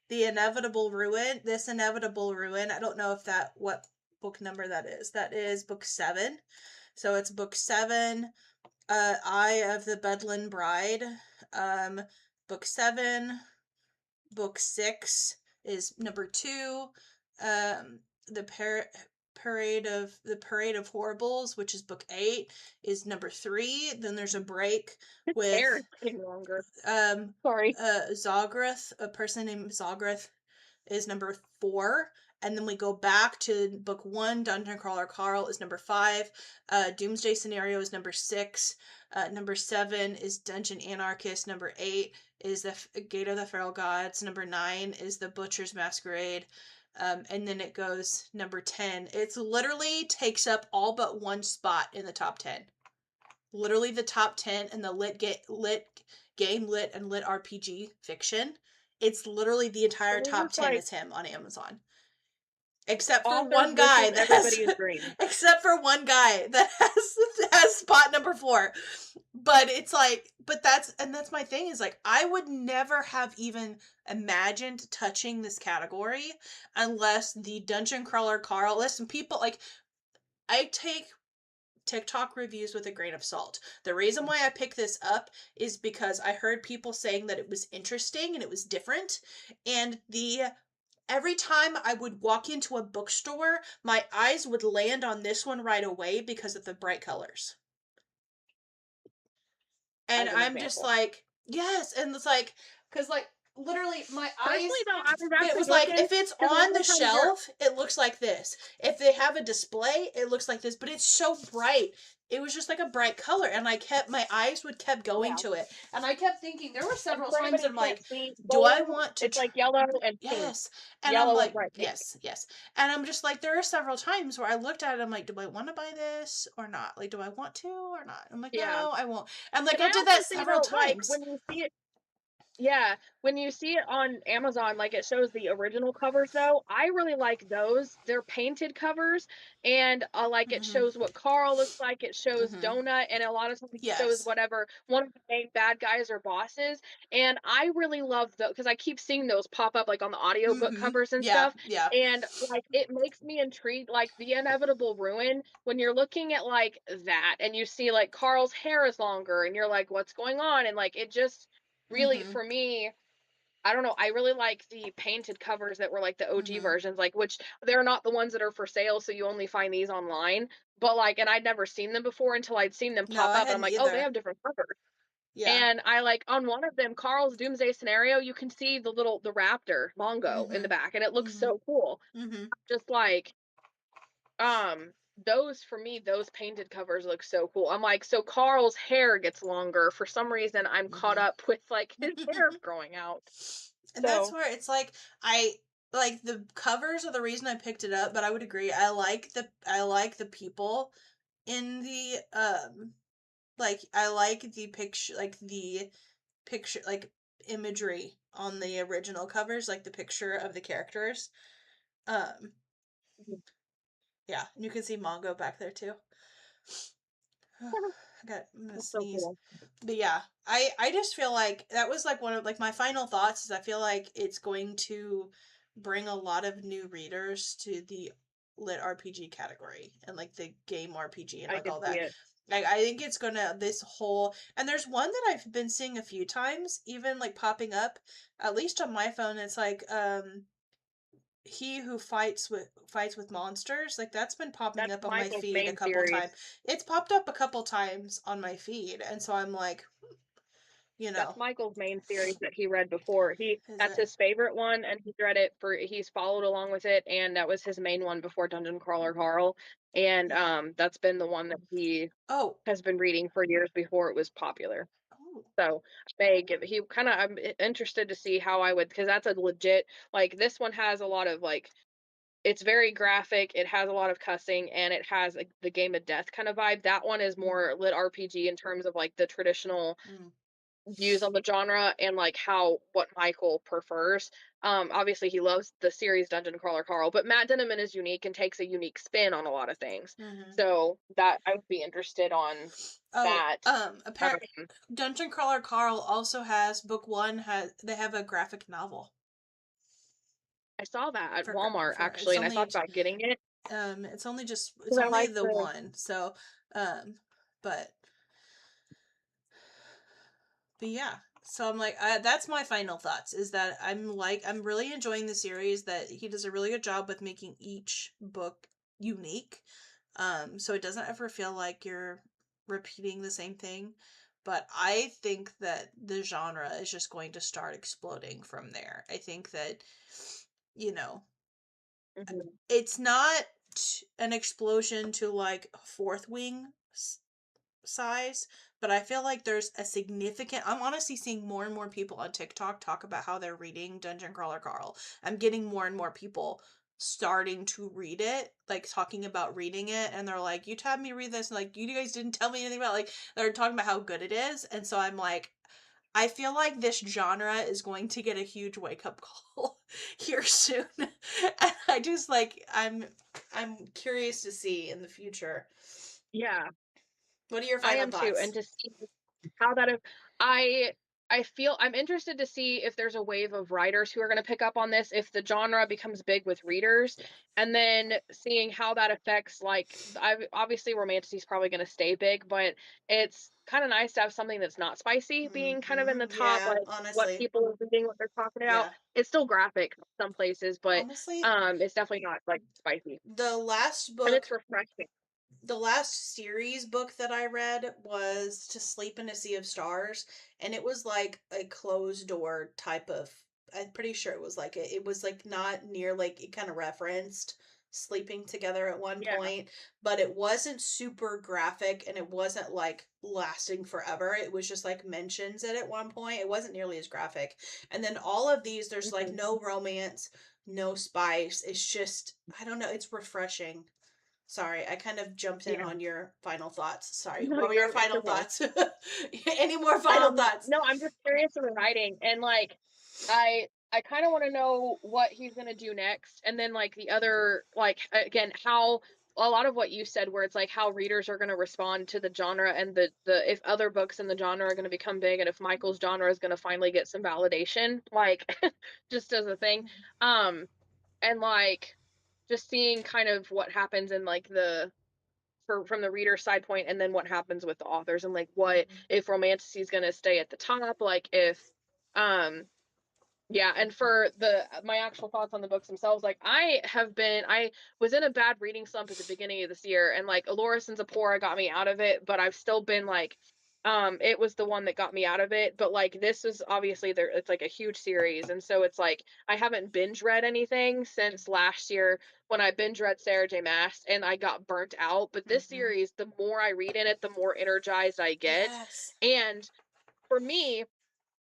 The Inevitable Ruin. This Inevitable Ruin. I don't know if what book number that is. That is book 7. So it's book 7. Eye of the Bedouin Bride, um, book 7. Book 6 is number 2. Um, the Parade of Horribles, which is book 8, is number 3. Then there's a break His hair with is getting longer. um Sorry. Zograth, a person named Zograth is number 4. And then we go back to book 1, Dungeon Crawler Carl is number 5. Doomsday Scenario is number 6. Number 7 is Dungeon Anarchist. Number 8 is the Gate of the Feral Gods. Number 9 is the Butcher's Masquerade. And then it goes number 10. It's literally takes up all but one spot in the top 10. Literally the top 10 in the lit game, lit, and lit RPG fiction. It's literally the entire So top it's 10 like is him on Amazon. Except for author one guy wishes that has everybody's dream. except for one guy that has spot number 4. But it's like, but that's my thing, is like I would never have even imagined touching this category unless the Dungeon Crawler Carl, listen, people like, I take TikTok reviews with a grain of salt. The reason why I picked this up is because I heard people saying that it was interesting and it was different. And every time I would walk into a bookstore, my eyes would land on this one right away because of the bright colors. And As an I'm just example. like, yes. And it's like, because like literally my Personally, eyes, though, I was it actually was like, looking if it's because a on lot the of times you're shelf, it looks like this. If they have a display, it looks like this. But it's so bright. It was just like a bright color. And my eyes would kept going yeah. to it. And I kept thinking, there were And several for times anybody I'm who can't like, see, do I gold, want to it's like yellow and pink. yes. And I'm Yellow and like, bright pink. yes, yes. And I'm just like, there are several times where I looked at it, I'm like, do I want to buy this or not? Like, do I want to or not? I'm like, Yeah. no, I won't. And like, And I I did also that see several though, like times. when you see it. Yeah, when you see it on Amazon, like it shows the original covers though, I really like those. They're painted covers and like it Mm-hmm. shows what Carl looks like, it shows Mm-hmm. Donut, and a lot of times it shows Yes. whatever one of the main bad guys or bosses. And I really love those because I keep seeing those pop up like on the audiobook Mm-hmm. covers and Yeah. stuff. Yeah. And like it makes me intrigued, like the inevitable ruin when you're looking at like that and you see like Carl's hair is longer and you're like, what's going on? And like it just really Mm-hmm. for me, I don't know, I really like the painted covers that were like the OG Mm-hmm. versions, like which they're not the ones that are for sale, so you only find these online. But like, and I'd never seen them before until I'd seen them No, pop I up, and I'm hadn't like, oh, they either. have different covers. Yeah. And I like on one of them, Carl's Doomsday Scenario, you can see the raptor Mongo in Mm-hmm. the back, and it looks Mm-hmm. so cool. Mm-hmm. Just like those for me, those painted covers look so cool. I'm like, so Carl's hair gets longer. For some reason, I'm caught up with like his hair Mm-hmm. growing out. And that's So where it's like I like the covers are the reason I picked it up, but I would agree. I like the people in the like I like the picture like imagery on the original covers, like the picture of the characters. Um yeah, and you can see Mongo back there too. I'm gonna that's so sneeze. cool. But yeah, I just feel like that was like one of like my final thoughts is I feel like it's going to bring a lot of new readers to the lit RPG category and like the game RPG and I like can all see that. it. Like I think it's gonna this whole and there's one that I've been seeing a few times, even like popping up, at least on my phone. It's like he who fights with monsters, like that's been popping That's up on my Michael's feed a main couple series. times. It's popped up a couple times on my feed, and so I'm like, you That's know, Michael's main series that he read before. is That's it? his favorite one, and he's followed along with it, and that was his main one before Dungeon Crawler Carl. And Yeah. that's been the one that he Oh. has been reading for years before it was popular. Oh. So may give he kind of I'm interested to see how I would, because that's a legit, like this one has a lot of like, it's very graphic, it has a lot of cussing, and it has like the game of death kind of vibe. That one is Mm, more lit RPG in terms of like the traditional mm, views on the genre and like how what Michael prefers. Obviously he loves the series Dungeon Crawler Carl, but Matt Dinniman is unique and takes a unique spin on a lot of things. mm-hmm. So that I would be interested on Oh. that. Apparent Dungeon Crawler Carl also has book one has they have a graphic novel I saw that at Walmart for actually, and I thought about getting it it's only just it's because I only like the the one so um but But yeah, so I'm like, that's my final thoughts. Is that I'm really enjoying the series. That he does a really good job with making each book unique, so it doesn't ever feel like you're repeating the same thing. But I think that the genre is just going to start exploding from there. I think that, you know, Mhm. it's not an explosion to like Fourth Wing size, but I feel like there's a significant. I'm honestly seeing more and more people on TikTok talk about how they're reading Dungeon Crawler Carl. I'm getting more and more people starting to read it, like talking about reading it, and they're like, "You had me read this," and like, "You guys didn't tell me anything about." Like, they're talking about how good it is, and so I'm like, I feel like this genre is going to get a huge wake up call here soon. And I just like I'm curious to see in the future. Yeah. What are your I final am too, and thoughts? to see how that is I I feel I'm interested to see if there's a wave of writers who are gonna pick up on this, if the genre becomes big with readers, and then seeing how that affects, like, obviously romantasy is probably gonna stay big, but it's kinda nice to have something that's not spicy being kind of in the top, Yeah, like, what honestly. people are reading, what they're talking about. Yeah. It's still graphic some places, but, Honestly, it's definitely not, like, spicy, the last and it's book refreshing. the last series book that I read was To Sleep in a Sea of Stars, and it was like a closed door type of. I'm pretty sure it was like it was like not near like it kind of referenced sleeping together at one Yeah, point, but it wasn't super graphic and it wasn't like lasting forever. It was just like mentions it at one point. It wasn't nearly as graphic. And then all of these, there's like mhm, no romance, no spice. It's just I don't know. It's refreshing. Sorry, I kind of jumped in yeah. on your final thoughts. Sorry. No, What were your it's final okay. thoughts? Any more final thoughts? No, I'm just curious in the writing and, like, I kinda wanna know what he's gonna do next, and then, like, the other like, again, how a lot of what you said where it's, like, how readers are gonna respond to the genre and the if other books in the genre are gonna become big and if Michael's genre is gonna finally get some validation, like, just as a thing. Um, and, like, just seeing kind of what happens in, like, the from the reader side point and then what happens with the authors and like what Mhm. if romantasy is going to stay at the top, like if um yeah, and for the my actual thoughts on the books themselves, like I was in a bad reading slump at the beginning of this year, and like Aloris and Zipporah got me out of it, but I've still been like, it was the one that got me out of it. But like this is obviously there, it's like a huge series, and so it's like I haven't binge read anything since last year when I binge read Sarah J. Maas, and I got burnt out. But this Mhm. series, the more I read in it, the more energized I get, Yes. and for me,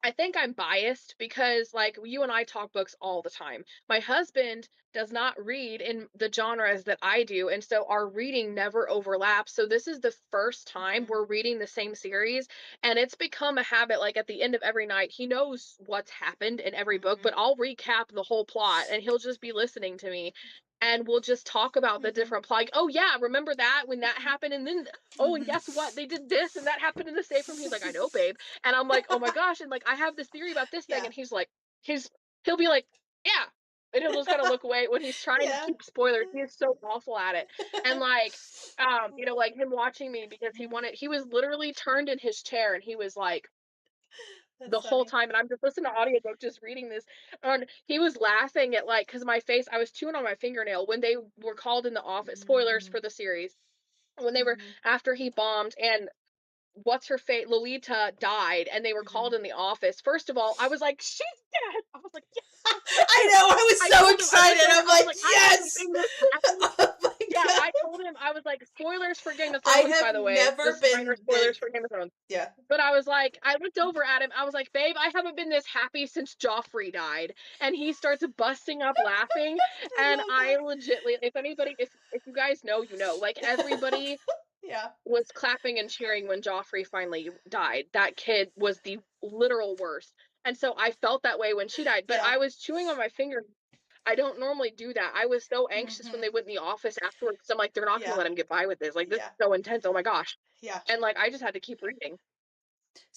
I think I'm biased because, like, you and I talk books all the time. My husband does not read in the genres that I do, and so our reading never overlaps. So this is the first time Mhm. we're reading the same series, and it's become a habit. Like at the end of every night, he knows what's happened in every book, Mhm. but I'll recap the whole plot, and he'll just be listening to me. And we'll just talk about the Mhm. different plot. Like, oh yeah, remember that when that happened, and then oh, and Mhm. guess what? They did this, and that happened in the safe room. He's like, I know, babe, and I'm like, "Oh my gosh," and, like, "I have this theory about this thing," Yeah. and he's he'll be like, "Yeah," and he'll just kinda look away when he's trying to Yeah. keep spoilers. He is so awful at it, and, like, like, him watching me because he was literally turned in his chair, and he was like That's the whole funny. time, and I'm just listening to audiobook, just reading this, and he was laughing at, like, because my face I was chewing on my fingernail when they were called in the office spoilers Mhm. for the series, when they were Mhm. after he bombed and what's her fate Lolita died and they were called Mhm. in the office. First of all, I was like, "She's dead." I was like, "Yes, I yes." know. I was I so told him, I excited. looked over, I'm I was like, like, "I have been yes. seeing this happen." Oh my Yeah, god. I told him, I was like, "Spoilers for Game of I Thrones, by have the way. never Just minor been spoilers this. for Game of Thrones." Yeah. But I was like, I looked over at him. I was like, "Babe, I haven't been this happy since Joffrey died." And he starts busting up laughing, I and I love legitly, if anybody, if you guys know, you know, like that. everybody Yeah. was clapping and cheering when Joffrey finally died. That kid was the literal worst. And so I felt that way when she died, but Yeah. I was chewing on my finger. I don't normally do that. I was so anxious when Mhm. they went in the office afterwards 'cause I'm like, they're not gonna Yeah. let him get by with this. Like, this is Yeah. so intense. Oh my gosh. Yeah. And like, I just had to keep reading.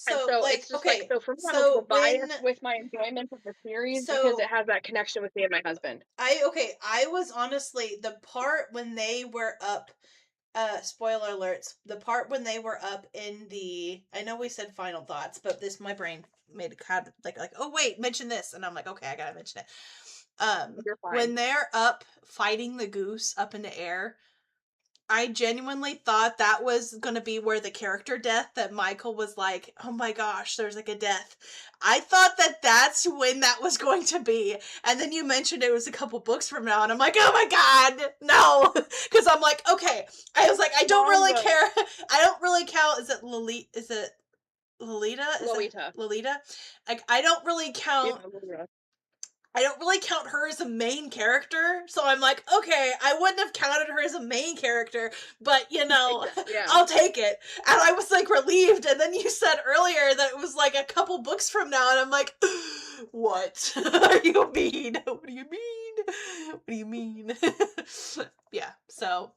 And So so it's like just like, okay. so for me, I'm a little So when biased with my enjoyment of the series because it so has that connection with me and my husband. I okay, I was honestly the part when they were up spoiler alerts, the part when they were up in the, I know we said final thoughts, but this, my brain made it kind of like, oh wait, mention this, and I'm like, okay, I gotta mention it. You're fine. When they're up fighting the goose up in the air, I genuinely thought that was going to be where the character death that Michael was like, oh my gosh, there's like a death. I thought that that's when that was going to be. And then you mentioned it was a couple books from now, and I'm like, oh my God, no. Because I'm like, okay. I was like, I don't really Manga. care. I don't really count. Is it Lolita? Is it Lolita? Is it Lolita. Lolita? Like, I don't really Yeah, count. Lolita. I don't really count her as a main character, so I'm like, okay, I wouldn't have counted her as a main character, but you know, Yeah. I'll take it. And I was like relieved, and then you said earlier that it was like a couple books from now, and I'm like, what are you mean? What do you mean? What do you mean? Yeah, so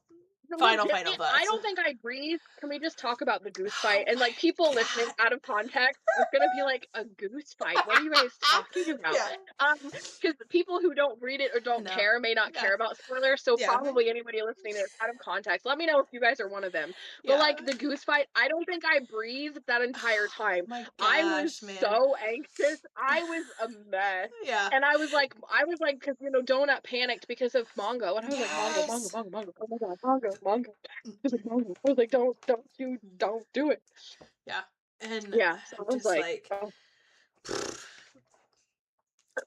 final Legitimately, I thoughts. don't think I breathe. Can we just talk about the goose fight? And like people listening out of context are gonna be like, a goose fight? What are you guys talking about? Yeah, Because the people who don't read it or don't no, care may not yeah, care about spoilers. So yeah, probably anybody listening that's out of context, let me know if you guys are one of them. But yeah. like the goose fight, I don't think I breathed that entire time. My I was gosh, man. so anxious. I was a mess. Yeah. And because Donut panicked because of manga, and I was like, manga, manga, Yes. manga, manga, oh my god, manga, manga. I was like, manga. I was like, don't do it. Yeah. And Yeah, so I was just like, like, oh,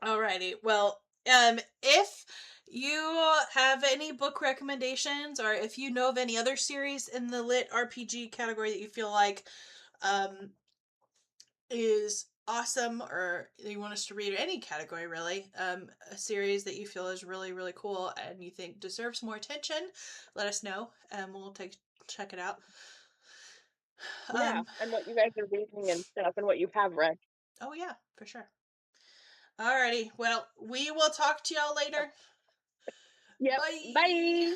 alrighty. Well, if you have any book recommendations, or if you know of any other series in the lit RPG category that you feel like um is awesome, or you want us to read, or any category really, a series that you feel is really really cool and you think deserves more attention, let us know and we'll check it out. yeah, and what you guys are reading and stuff, and what you have read. Oh yeah, for sure. Alrighty, well, we will talk to y'all later. Yep. Bye. Bye.